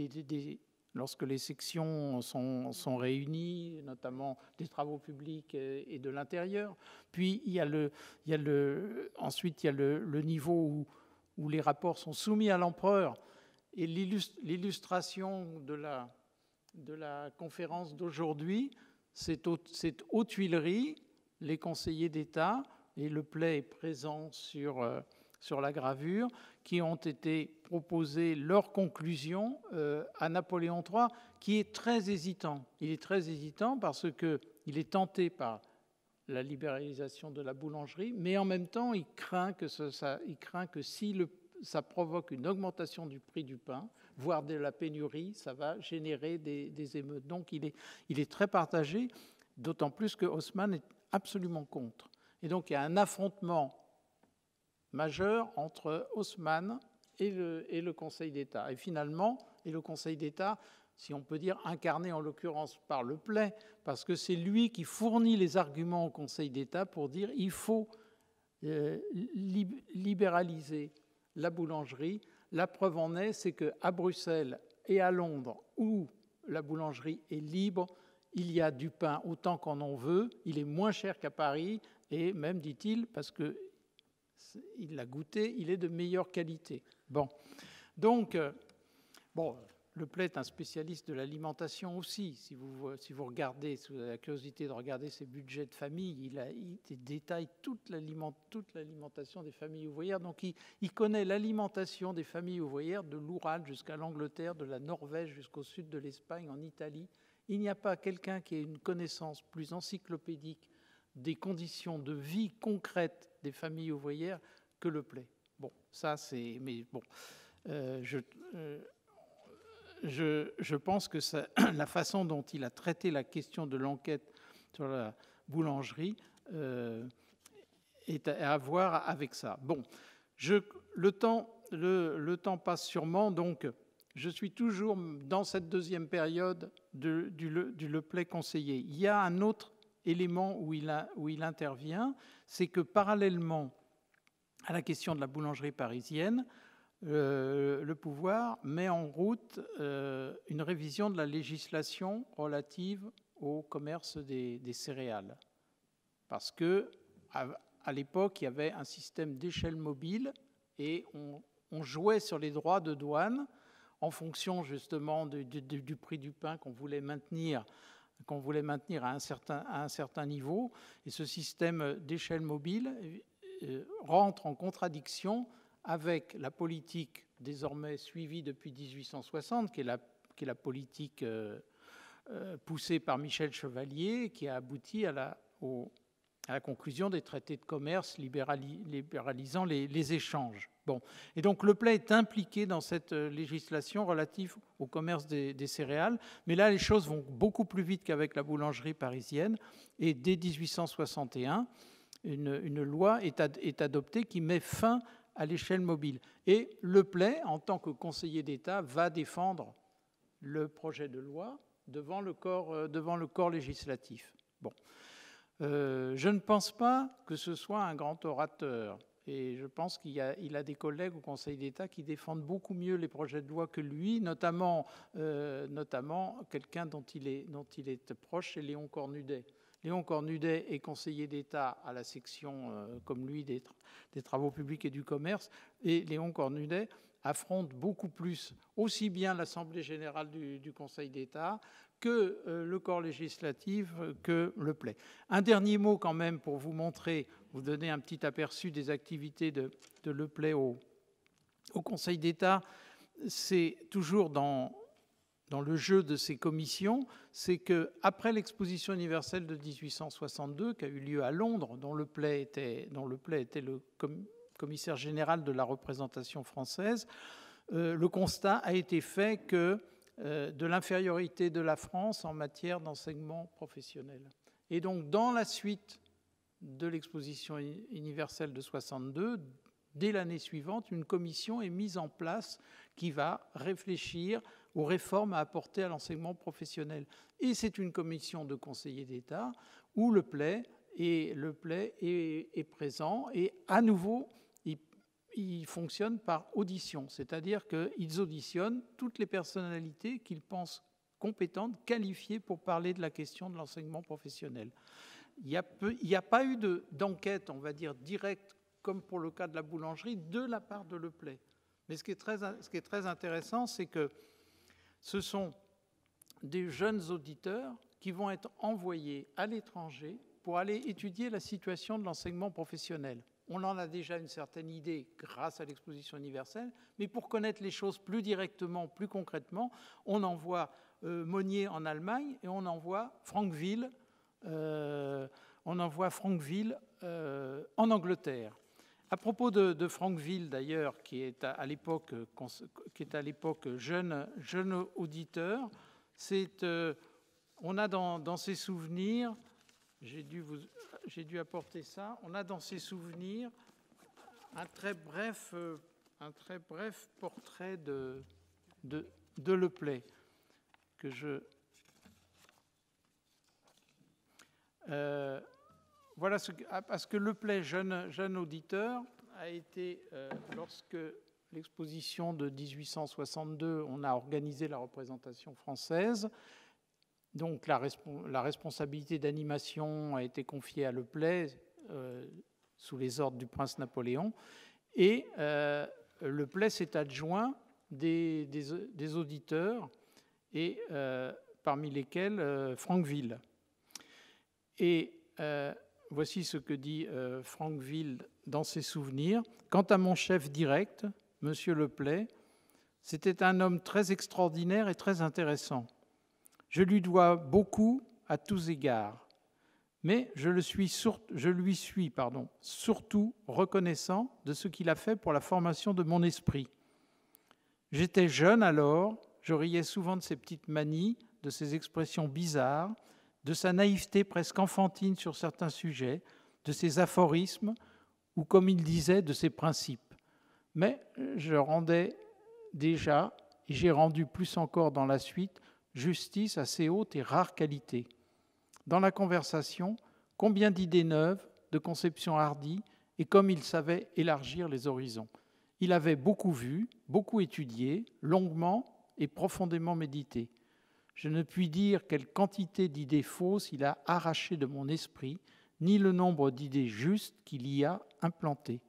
lorsque les sections sont réunies, notamment des travaux publics et de l'intérieur. Puis ensuite il y a le niveau où les rapports sont soumis à l'empereur. Et l'illustration de la conférence d'aujourd'hui, c'est aux Tuileries, les conseillers d'État, et le PLEI est présent sur la gravure, qui ont été proposés leurs conclusions à Napoléon III, qui est très hésitant. Il est très hésitant parce qu'il est tenté par la libéralisation de la boulangerie, mais en même temps, il craint que si ça provoque une augmentation du prix du pain, voire de la pénurie, ça va générer des émeutes. Donc il est très partagé, d'autant plus que Haussmann est absolument contre. Et donc il y a un affrontement majeur entre Haussmann et le Conseil d'État. Et finalement, le Conseil d'État, si on peut dire, incarné en l'occurrence par le PLEI, parce que c'est lui qui fournit les arguments au Conseil d'État pour dire il faut libéraliser la boulangerie. La preuve en est, c'est qu'à Bruxelles et à Londres, où la boulangerie est libre, il y a du pain autant qu'on en veut, il est moins cher qu'à Paris, et même, dit-il, parce qu'il l'a goûté, il est de meilleure qualité. Bon. Donc, le PLEI est un spécialiste de l'alimentation aussi. Si vous regardez, si vous avez la curiosité de regarder ses budgets de famille, il détaille toute l'alimentation des familles ouvrières. Donc, il connaît l'alimentation des familles ouvrières de l'Oural jusqu'à l'Angleterre, de la Norvège jusqu'au sud de l'Espagne, en Italie. Il n'y a pas quelqu'un qui ait une connaissance plus encyclopédique des conditions de vie concrètes des familles ouvrières que le PLEI. Bon, ça c'est... Mais bon, je pense que la façon dont il a traité la question de l'enquête sur la boulangerie est à voir avec ça. Bon, le temps passe sûrement, donc je suis toujours dans cette deuxième période du Le PLEI conseiller. Il y a un autre élément où il intervient, c'est que parallèlement à la question de la boulangerie parisienne, le pouvoir met en route une révision de la législation relative au commerce des céréales. Parce qu'à l'époque, il y avait un système d'échelle mobile et on jouait sur les droits de douane en fonction justement du prix du pain qu'on voulait maintenir à un certain niveau. Et ce système d'échelle mobile rentre en contradiction avec la politique désormais suivie depuis 1860, qui est la politique poussée par Michel Chevalier, qui a abouti à la conclusion des traités de commerce libéralisant les échanges. Bon. Et donc le PLEI est impliqué dans cette législation relative au commerce des céréales, mais là les choses vont beaucoup plus vite qu'avec la boulangerie parisienne, et dès 1861, une loi est adoptée qui met fin à l'échelle mobile. Et Le Play, en tant que conseiller d'État, va défendre le projet de loi devant le corps législatif. Bon. Je ne pense pas que ce soit un grand orateur. Et je pense qu'il a des collègues au Conseil d'État qui défendent beaucoup mieux les projets de loi que lui, notamment quelqu'un dont il est proche, c'est Léon Cornudet. Léon Cornudet est conseiller d'État à la section, comme lui, des travaux publics et du commerce. Et Léon Cornudet affronte beaucoup plus, aussi bien l'Assemblée générale du Conseil d'État que le corps législatif, que Le Play. Un dernier mot quand même pour vous montrer, vous donner un petit aperçu des activités de Le Play au Conseil d'État. C'est toujours dans le jeu de ces commissions, c'est qu'après l'exposition universelle de 1862, qui a eu lieu à Londres, dont Le Play était le commissaire général de la représentation française, le constat a été fait que de l'infériorité de la France en matière d'enseignement professionnel. Et donc, dans la suite de l'exposition universelle de 62, dès l'année suivante, une commission est mise en place qui va réfléchir aux réformes à apporter à l'enseignement professionnel. Et c'est une commission de conseillers d'État où Le Play est présent, et à nouveau, il fonctionne par audition, c'est-à-dire qu'ils auditionnent toutes les personnalités qu'ils pensent compétentes, qualifiées pour parler de la question de l'enseignement professionnel. Il n'y a pas eu d'enquête, on va dire, directe, comme pour le cas de la boulangerie, de la part de Le Play. Mais ce qui est très intéressant, c'est que ce sont des jeunes auditeurs qui vont être envoyés à l'étranger pour aller étudier la situation de l'enseignement professionnel. On en a déjà une certaine idée grâce à l'exposition universelle, mais pour connaître les choses plus directement, plus concrètement, on envoie Monnier en Allemagne et on envoie Frankville en Angleterre. À propos de Frankville, d'ailleurs, qui est à l'époque jeune auditeur, on a dans ses souvenirs, j'ai dû apporter ça, on a dans ses souvenirs un très bref portrait de Le Play que voilà parce que Le Play, jeune auditeur, a été, lorsque l'exposition de 1862, on a organisé la représentation française, donc la responsabilité d'animation a été confiée à Le Play sous les ordres du prince Napoléon, et Le Play s'est adjoint des auditeurs, et parmi lesquels Frankville. Et voici ce que dit Frankville dans ses souvenirs. « Quant à mon chef direct, M. Le Play, c'était un homme très extraordinaire et très intéressant. Je lui dois beaucoup à tous égards, mais je lui suis surtout reconnaissant de ce qu'il a fait pour la formation de mon esprit. J'étais jeune alors, je riais souvent de ses petites manies, de ses expressions bizarres, de sa naïveté presque enfantine sur certains sujets, de ses aphorismes, ou comme il disait, de ses principes. Mais je rendais déjà, et j'ai rendu plus encore dans la suite, justice à ses hautes et rares qualités. Dans la conversation, combien d'idées neuves, de conceptions hardies, et comme il savait élargir les horizons. Il avait beaucoup vu, beaucoup étudié, longuement et profondément médité. Je ne puis dire quelle quantité d'idées fausses il a arrachées de mon esprit, ni le nombre d'idées justes qu'il y a implantées.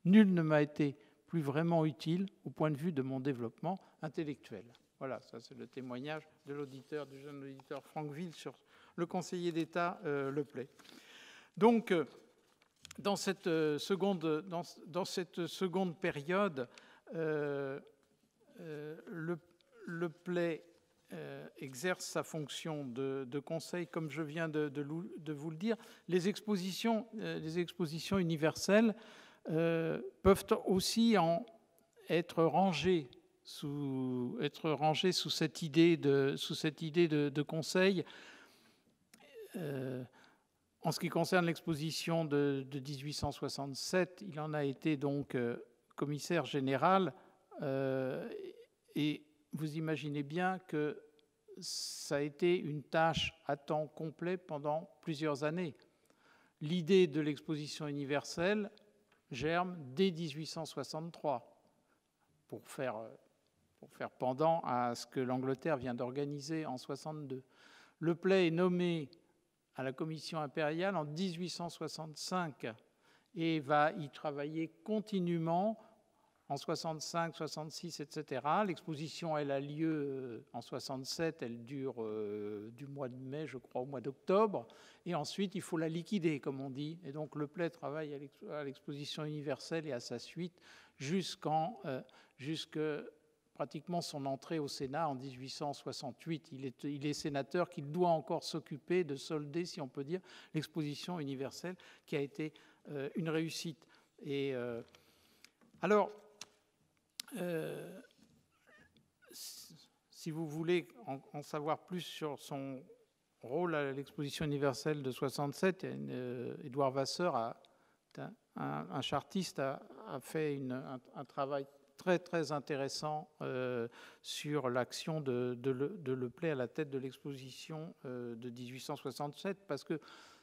Nul ne m'a été plus vraiment utile au point de vue de mon développement intellectuel. » Voilà, ça c'est le témoignage de l'auditeur, du jeune auditeur Frankville sur le conseiller d'État Le Play. Donc, dans cette seconde période, Le Play exerce sa fonction de conseil, comme je viens de vous le dire. Les expositions universelles peuvent aussi être rangées sous cette idée de conseil. En ce qui concerne l'exposition de 1867, il en a été donc commissaire général, et vous imaginez bien que ça a été une tâche à temps complet pendant plusieurs années. L'idée de l'exposition universelle germe dès 1863 pour faire pendant à ce que l'Angleterre vient d'organiser en 62. Le Play est nommé à la commission impériale en 1865 et va y travailler continuellement en 65, 66, etc. L'exposition, elle a lieu en 67, elle dure du mois de mai, je crois, au mois d'octobre, et ensuite il faut la liquider, comme on dit. Et donc le Play travaille à l'exposition universelle et à sa suite jusque pratiquement son entrée au Sénat en 1868. Il est sénateur qu'il doit encore s'occuper de solder, si on peut dire, l'exposition universelle qui a été une réussite. Et alors, si vous voulez en savoir plus sur son rôle à l'exposition universelle de 67, Édouard Vasseur, un chartiste, a fait un travail très, très intéressant sur l'action de Le Play à la tête de l'exposition de 1867, parce que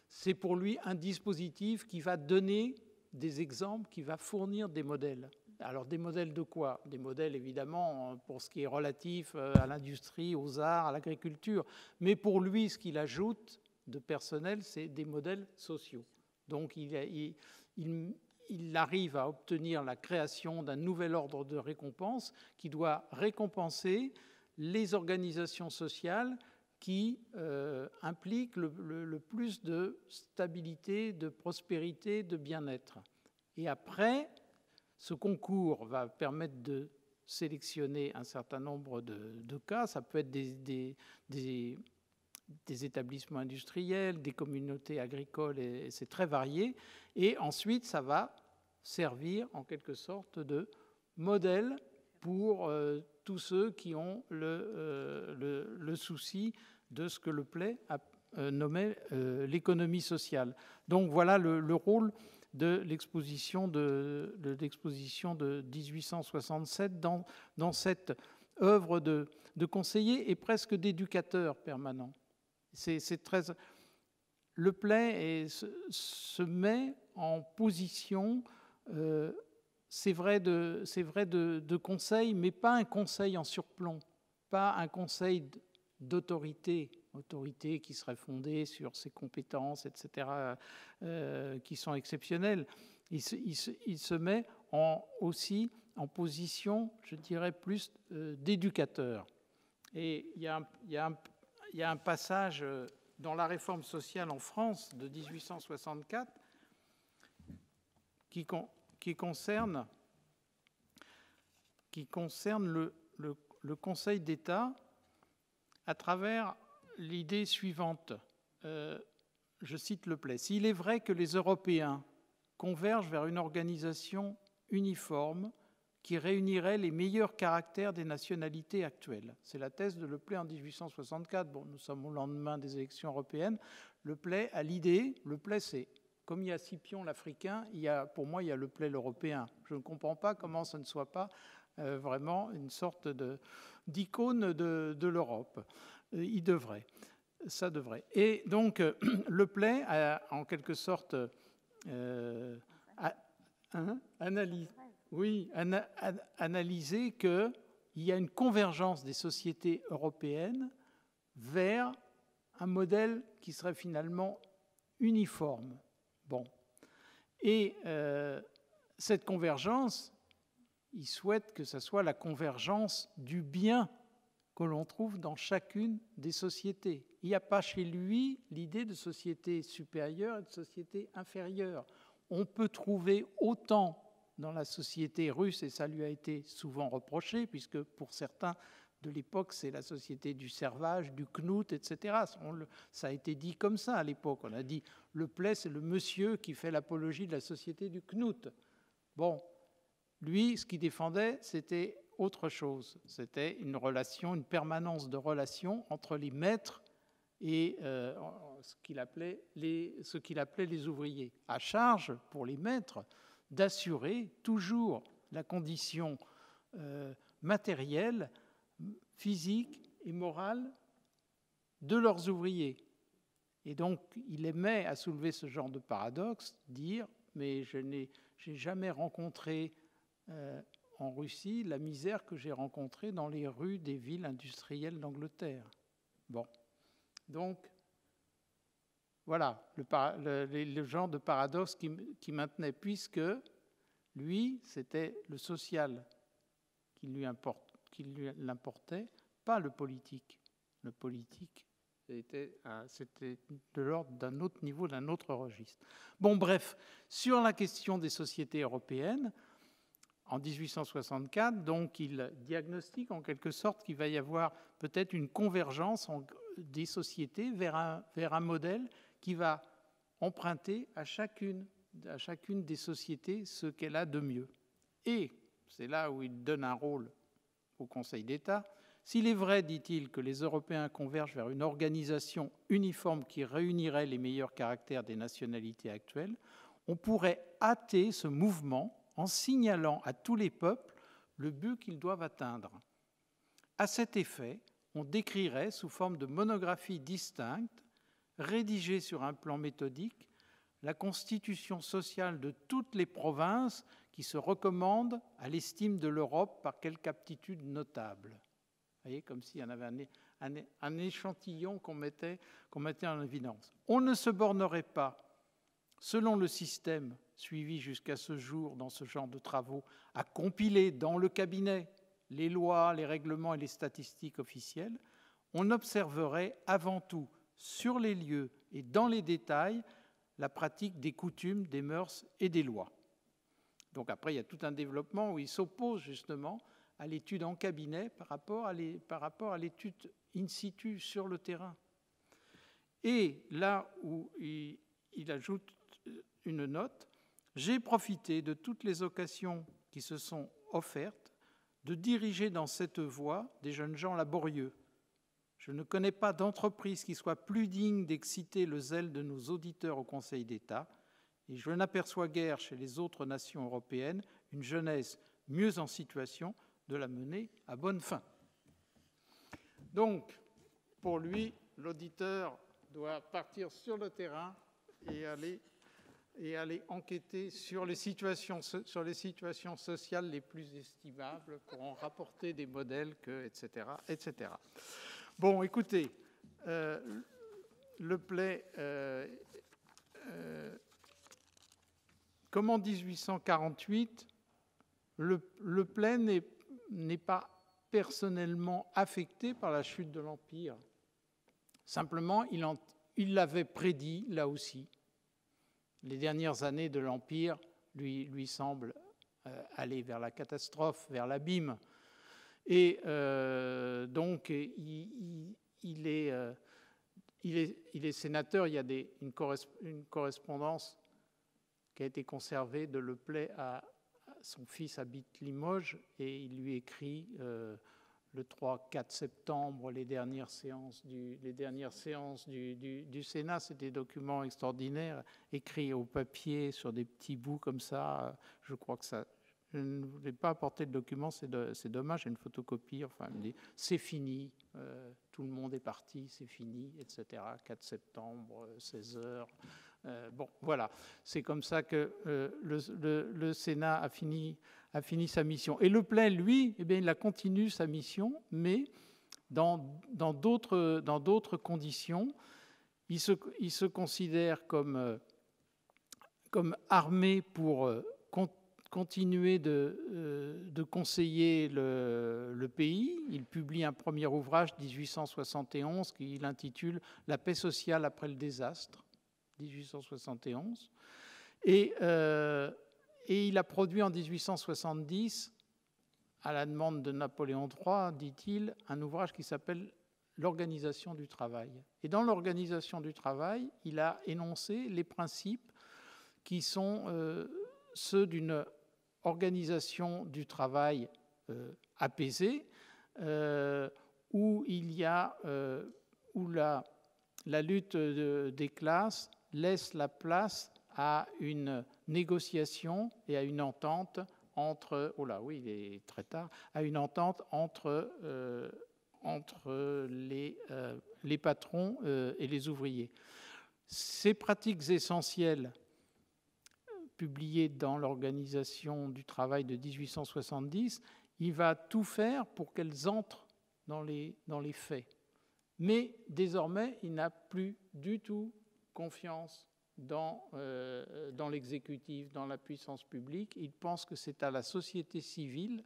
c'est pour lui un dispositif qui va donner des exemples, qui va fournir des modèles. Alors des modèles de quoi? Des modèles évidemment pour ce qui est relatif à l'industrie, aux arts, à l'agriculture. Mais pour lui, ce qu'il ajoute de personnel, c'est des modèles sociaux. Donc il arrive à obtenir la création d'un nouvel ordre de récompense qui doit récompenser les organisations sociales qui impliquent le plus de stabilité, de prospérité, de bien-être. Et après, ce concours va permettre de sélectionner un certain nombre de cas. Ça peut être des établissements industriels, des communautés agricoles, et c'est très varié. Et ensuite, ça va servir en quelque sorte de modèle pour tous ceux qui ont le souci de ce que Le Play a nommé l'économie sociale. Donc voilà le rôle de l'exposition de 1867 dans cette œuvre de conseiller et presque d'éducateur permanent. C'est très... Le Play se met en position, c'est vrai de conseil, mais pas un conseil en surplomb, pas un conseil d'autorité qui serait fondée sur ses compétences, etc., qui sont exceptionnelles. Il se met aussi en position, je dirais, plus d'éducateur. Et il y a un passage dans la réforme sociale en France de 1864 qui concerne le Conseil d'État à travers l'idée suivante. Je cite Le Play. « S'il est vrai que les Européens convergent vers une organisation uniforme qui réunirait les meilleurs caractères des nationalités actuelles. » C'est la thèse de Le Play en 1864. Bon, nous sommes au lendemain des élections européennes. Le Play a l'idée, Le Play c'est, comme il y a Scipion l'Africain, pour moi il y a Le Play l'Européen. Je ne comprends pas comment ça ne soit pas vraiment une sorte d'icône de l'Europe. Il devrait, ça devrait. Et donc Le Play a en quelque sorte analyser qu'il y a une convergence des sociétés européennes vers un modèle qui serait finalement uniforme. Bon. Et cette convergence, il souhaite que ce soit la convergence du bien que l'on trouve dans chacune des sociétés. Il n'y a pas chez lui l'idée de société supérieure et de société inférieure. On peut trouver autant dans la société russe, et ça lui a été souvent reproché, puisque pour certains de l'époque, c'est la société du servage, du knout, etc. Ça a été dit comme ça à l'époque. On a dit, Le Play, c'est le monsieur qui fait l'apologie de la société du knout. Bon, lui, ce qu'il défendait, c'était autre chose. C'était une relation, une permanence de relation entre les maîtres et ce qu'il appelait les ouvriers. À charge pour les maîtres d'assurer toujours la condition matérielle, physique et morale de leurs ouvriers. Et donc, il aimait à soulever ce genre de paradoxe, dire « mais je n'ai jamais rencontré en Russie la misère que j'ai rencontrée dans les rues des villes industrielles d'Angleterre. » Bon, donc, voilà le genre de paradoxe qui maintenait, puisque lui, c'était le social qui l'importait, pas le politique. Le politique, c'était de l'ordre d'un autre niveau, d'un autre registre. Bon, bref, sur la question des sociétés européennes, en 1864, donc, il diagnostique en quelque sorte qu'il va y avoir peut-être une convergence des sociétés vers un modèle qui va emprunter à chacune des sociétés ce qu'elle a de mieux. Et c'est là où il donne un rôle au Conseil d'État. S'il est vrai, dit-il, que les Européens convergent vers une organisation uniforme qui réunirait les meilleurs caractères des nationalités actuelles, on pourrait hâter ce mouvement en signalant à tous les peuples le but qu'ils doivent atteindre. À cet effet, on décrirait sous forme de monographie distincte, rédigée sur un plan méthodique, la constitution sociale de toutes les provinces qui se recommandent à l'estime de l'Europe par quelque aptitude notable. Vous voyez, comme s'il y en avait un échantillon qu'on mettait en évidence. On ne se bornerait pas, selon le système suivi jusqu'à ce jour dans ce genre de travaux, à compiler dans le cabinet les lois, les règlements et les statistiques officielles. On observerait avant tout, sur les lieux et dans les détails, la pratique des coutumes, des mœurs et des lois. Donc après, il y a tout un développement où il s'oppose justement à l'étude en cabinet par rapport à l'étude in situ sur le terrain. Et là où il ajoute une note, « J'ai profité de toutes les occasions qui se sont offertes de diriger dans cette voie des jeunes gens laborieux. Je ne connais pas d'entreprise qui soit plus digne d'exciter le zèle de nos auditeurs au Conseil d'État, et je n'aperçois guère chez les autres nations européennes une jeunesse mieux en situation de la mener à bonne fin. » Donc, pour lui, l'auditeur doit partir sur le terrain et aller enquêter sur les situations sociales les plus estimables pour en rapporter des modèles, etc., etc. Bon, écoutez, Le Play, comme en 1848, Le Play n'est pas personnellement affecté par la chute de l'Empire. Simplement, il l'avait prédit, là aussi. Les dernières années de l'Empire lui semblent aller vers la catastrophe, vers l'abîme. Et donc, il est sénateur. Il y a une correspondance qui a été conservée de Le Play à son fils habite Limoges, et il lui écrit le 3-4 septembre les dernières séances du Sénat. C'est des documents extraordinaires, écrits au papier sur des petits bouts comme ça. Je crois que ça... Je ne voulais pas apporter le document, c'est dommage, j'ai une photocopie. Enfin, il me dit, c'est fini, tout le monde est parti, c'est fini, etc. 4 septembre, 16 heures. Bon, voilà, c'est comme ça que le Sénat a fini sa mission. Et Le Play, lui, eh bien, il a continué sa mission, mais dans d'autres conditions. Il se considère comme armé pour continuer de conseiller le pays. Il publie un premier ouvrage, 1871, qu'il intitule « La paix sociale après le désastre », 1871. Et il a produit en 1870, à la demande de Napoléon III, dit-il, un ouvrage qui s'appelle « L'organisation du travail ». Et dans l'organisation du travail, il a énoncé les principes qui sont ceux d'une organisation du travail apaisée, où la lutte des classes laisse la place à une négociation et à une entente entre, oh là oui, il est très tard, à une entente entre les patrons et les ouvriers. Ces pratiques essentielles publiées dans l'Organisation du travail de 1870, il va tout faire pour qu'elles entrent dans les faits. Mais désormais, il n'a plus du tout confiance dans l'exécutif, dans la puissance publique. Il pense que c'est à la société civile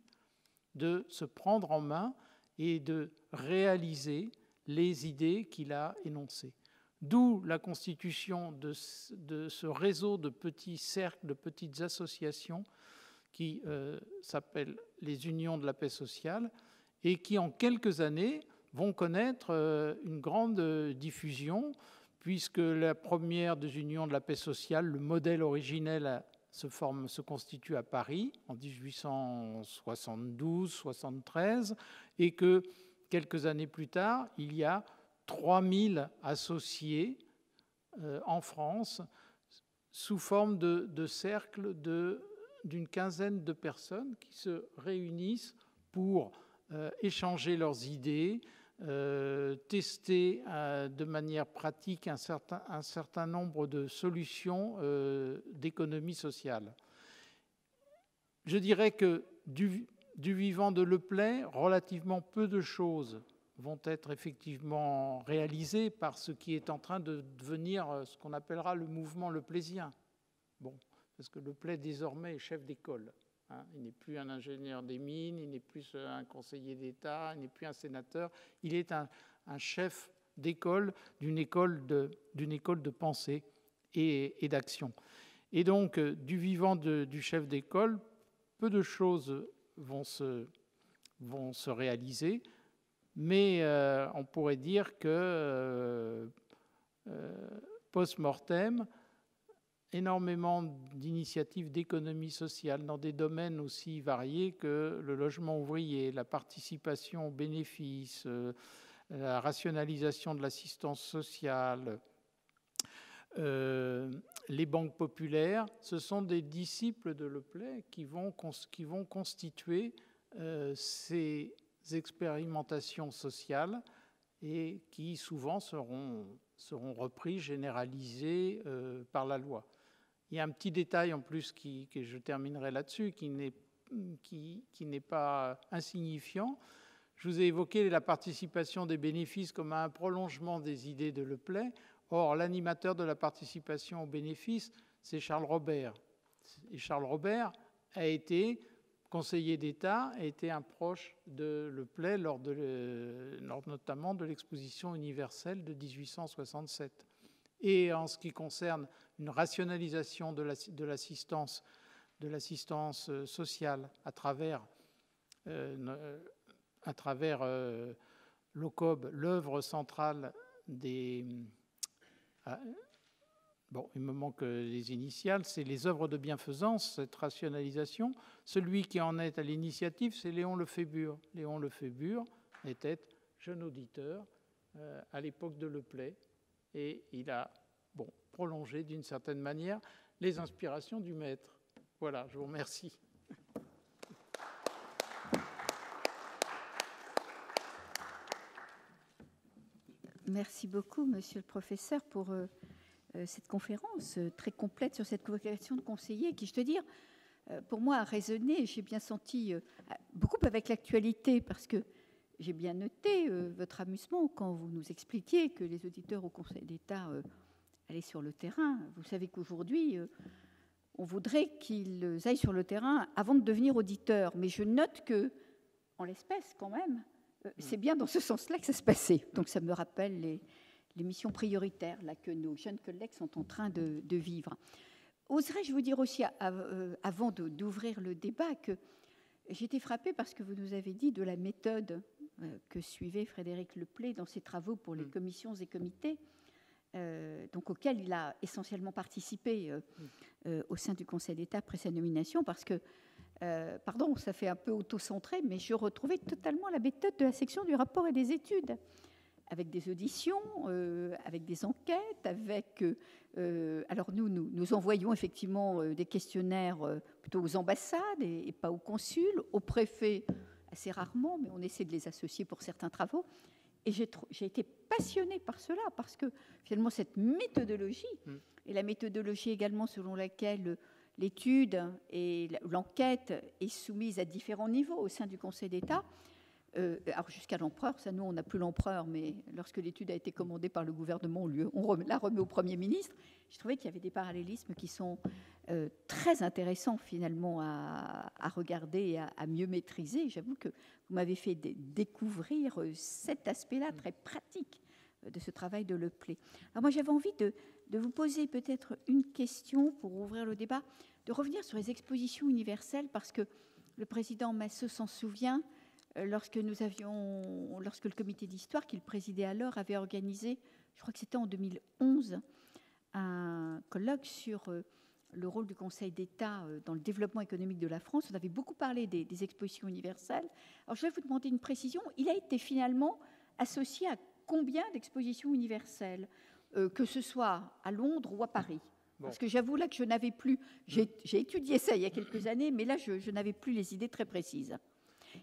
de se prendre en main et de réaliser les idées qu'il a énoncées. D'où la constitution de ce réseau de petits cercles, de petites associations qui s'appellent les Unions de la paix sociale et qui, en quelques années, vont connaître une grande diffusion, puisque la première des Unions de la paix sociale, le modèle originel, se constitue à Paris en 1872-73, et que quelques années plus tard, il y a 3000 associés en France sous forme de cercles d'une quinzaine de personnes qui se réunissent pour échanger leurs idées, tester de manière pratique un certain nombre de solutions d'économie sociale. Je dirais que du vivant de Leplay, relativement peu de choses vont être effectivement réalisées par ce qui est en train de devenir ce qu'on appellera le mouvement leplaysien. Bon, parce que Leplay désormais est chef d'école. Il n'est plus un ingénieur des mines, il n'est plus un conseiller d'État, il n'est plus un sénateur. Il est un chef d'école d'une école de pensée et d'action. Et donc, du vivant du chef d'école, peu de choses vont se réaliser, mais on pourrait dire que post-mortem, énormément d'initiatives d'économie sociale dans des domaines aussi variés que le logement ouvrier, la participation aux bénéfices, la rationalisation de l'assistance sociale, les banques populaires. Ce sont des disciples de Leplay qui vont constituer ces expérimentations sociales et qui souvent seront repris, généralisés par la loi. Il y a un petit détail en plus que je terminerai là-dessus, qui n'est pas insignifiant. Je vous ai évoqué la participation des bénéfices comme un prolongement des idées de Leplay. Or, l'animateur de la participation aux bénéfices, c'est Charles Robert. Et Charles Robert a été conseiller d'État, a été un proche de Leplay lors notamment de l'exposition universelle de 1867. Et en ce qui concerne une rationalisation de l'assistance sociale à travers l'OCOB, l'œuvre centrale des... Bon, il me manque les initiales, c'est les œuvres de bienfaisance, cette rationalisation. Celui qui en est à l'initiative, c'est Léon Lefébure. Léon Lefébure était jeune auditeur à l'époque de Leplay, et il a prolongé d'une certaine manière les inspirations du maître. Voilà, je vous remercie. Merci beaucoup, monsieur le professeur, pour cette conférence très complète sur cette convocation de conseillers qui, je te dire, pour moi, a résonné. J'ai bien senti beaucoup avec l'actualité, parce que j'ai bien noté votre amusement quand vous nous expliquiez que les auditeurs au Conseil d'État allaient sur le terrain. Vous savez qu'aujourd'hui, on voudrait qu'ils aillent sur le terrain avant de devenir auditeurs. Mais je note que, en l'espèce, quand même, c'est bien dans ce sens-là que ça se passait. Donc ça me rappelle les missions prioritaires là, que nos jeunes collègues sont en train de vivre. Oserais-je vous dire aussi, avant d'ouvrir le débat, que j'ai été frappée parce que vous nous avez dit de la méthode que suivait Frédéric Leplay dans ses travaux pour les commissions et comités, donc auxquels il a essentiellement participé au sein du Conseil d'État après sa nomination, parce que, pardon, ça fait un peu auto-centré, mais je retrouvais totalement la méthode de la section du rapport et des études, avec des auditions, avec des enquêtes, avec... alors nous envoyons effectivement des questionnaires plutôt aux ambassades et pas aux consuls, aux préfets assez rarement, mais on essaie de les associer pour certains travaux. Et j'ai été passionnée par cela, parce que finalement cette méthodologie, et la méthodologie également selon laquelle l'étude et l'enquête est soumise à différents niveaux au sein du Conseil d'État, alors jusqu'à l'empereur, ça nous on n'a plus l'empereur, mais lorsque l'étude a été commandée par le gouvernement, on la remet au Premier ministre. Je trouvais qu'il y avait des parallélismes qui sont très intéressants finalement à regarder et à mieux maîtriser. J'avoue que vous m'avez fait découvrir cet aspect-là très pratique de ce travail de Leplé. Alors moi j'avais envie de vous poser peut-être une question pour ouvrir le débat, de revenir sur les expositions universelles, parce que le président Massot s'en souvient, lorsque le comité d'histoire qu'il présidait alors avait organisé, je crois que c'était en 2011, un colloque sur le rôle du Conseil d'État dans le développement économique de la France. On avait beaucoup parlé des expositions universelles. Alors je vais vous demander une précision. Il a été finalement associé à combien d'expositions universelles, que ce soit à Londres ou à Paris? Parce que j'avoue là que je n'avais plus... J'ai étudié ça il y a quelques années, mais là je n'avais plus les idées très précises.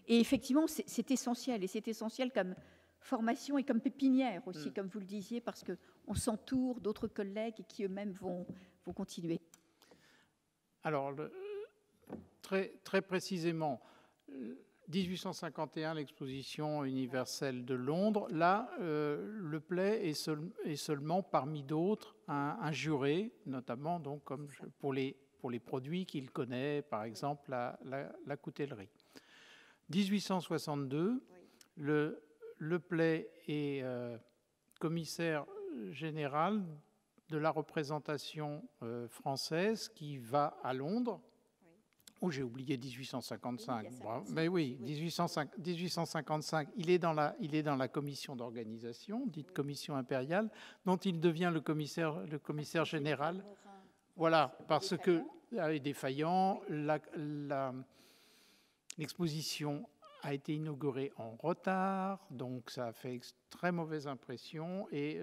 Et effectivement, c'est essentiel, et c'est essentiel comme formation et comme pépinière aussi, comme vous le disiez, parce qu'on s'entoure d'autres collègues qui eux-mêmes vont continuer. Alors, très précisément, 1851, l'exposition universelle de Londres, là, Leplé est seulement parmi d'autres un juré, notamment donc, comme pour les produits qu'il connaît, par exemple la coutellerie. 1862, Leplé est commissaire général de la représentation française qui va à Londres. Oh, j'ai oublié 1855. Mais oui, 1855. Il est dans la commission d'organisation, dite commission impériale, dont il devient le commissaire général. Voilà, parce que avec Desfaillant, l'exposition a été inaugurée en retard, donc ça a fait très mauvaise impression, et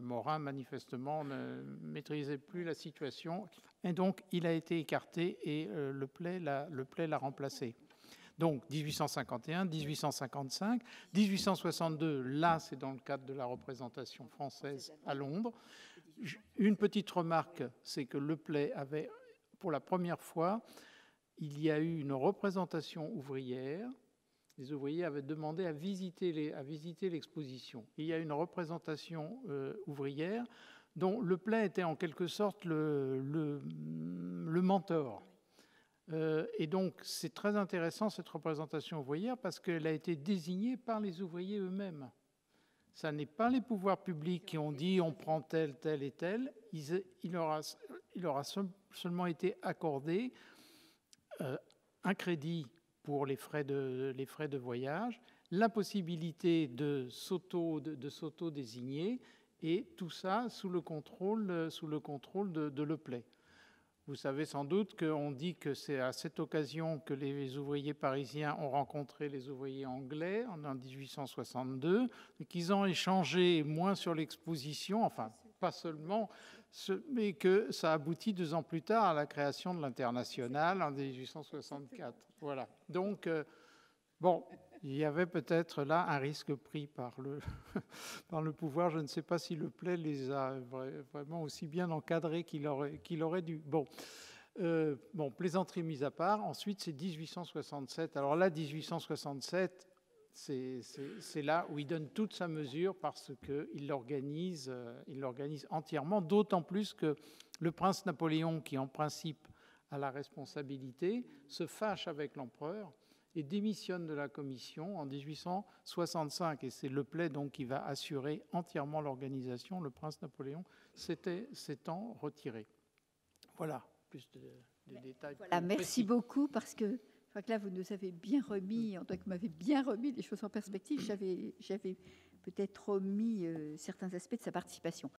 Morin, manifestement, ne maîtrisait plus la situation, et donc il a été écarté, et Leplé l'a remplacé. Donc 1851, 1855, 1862, là c'est dans le cadre de la représentation française à Londres. Une petite remarque, c'est que Leplé avait, pour la première fois, il y a eu une représentation ouvrière. Les ouvriers avaient demandé à visiter l'exposition. Il y a une représentation ouvrière dont Leplé était en quelque sorte le mentor. Et donc, c'est très intéressant, cette représentation ouvrière, parce qu'elle a été désignée par les ouvriers eux-mêmes. Ça n'est pas les pouvoirs publics qui ont dit on prend tel, tel et tel. Il aura seulement été accordé un crédit pour les frais de voyage, la possibilité de s'auto-désigner, et tout ça sous le contrôle de Leplé. Vous savez sans doute qu'on dit que c'est à cette occasion que les ouvriers parisiens ont rencontré les ouvriers anglais en 1862, et qu'ils ont échangé moins sur l'exposition, enfin pas seulement, mais que ça aboutit 2 ans plus tard à la création de l'Internationale en 1864. Voilà. Donc, bon, il y avait peut-être là un risque pris par le pouvoir. Je ne sais pas si Leplé les a vraiment aussi bien encadrés qu'il aurait dû. Bon, plaisanterie mise à part. Ensuite, c'est 1867. Alors là, 1867, c'est là où il donne toute sa mesure, parce qu'il l'organise entièrement, d'autant plus que le prince Napoléon, qui en principe a la responsabilité, se fâche avec l'empereur et démissionne de la commission en 1865. Et c'est Leplé donc qui va assurer entièrement l'organisation. Le prince Napoléon s'étant retiré. Voilà, plus de détails. Voilà, merci beaucoup, parce que je crois que là, vous nous avez bien remis, en tout cas, vous m'avez bien remis les choses en perspective. J'avais peut-être omis certains aspects de sa participation.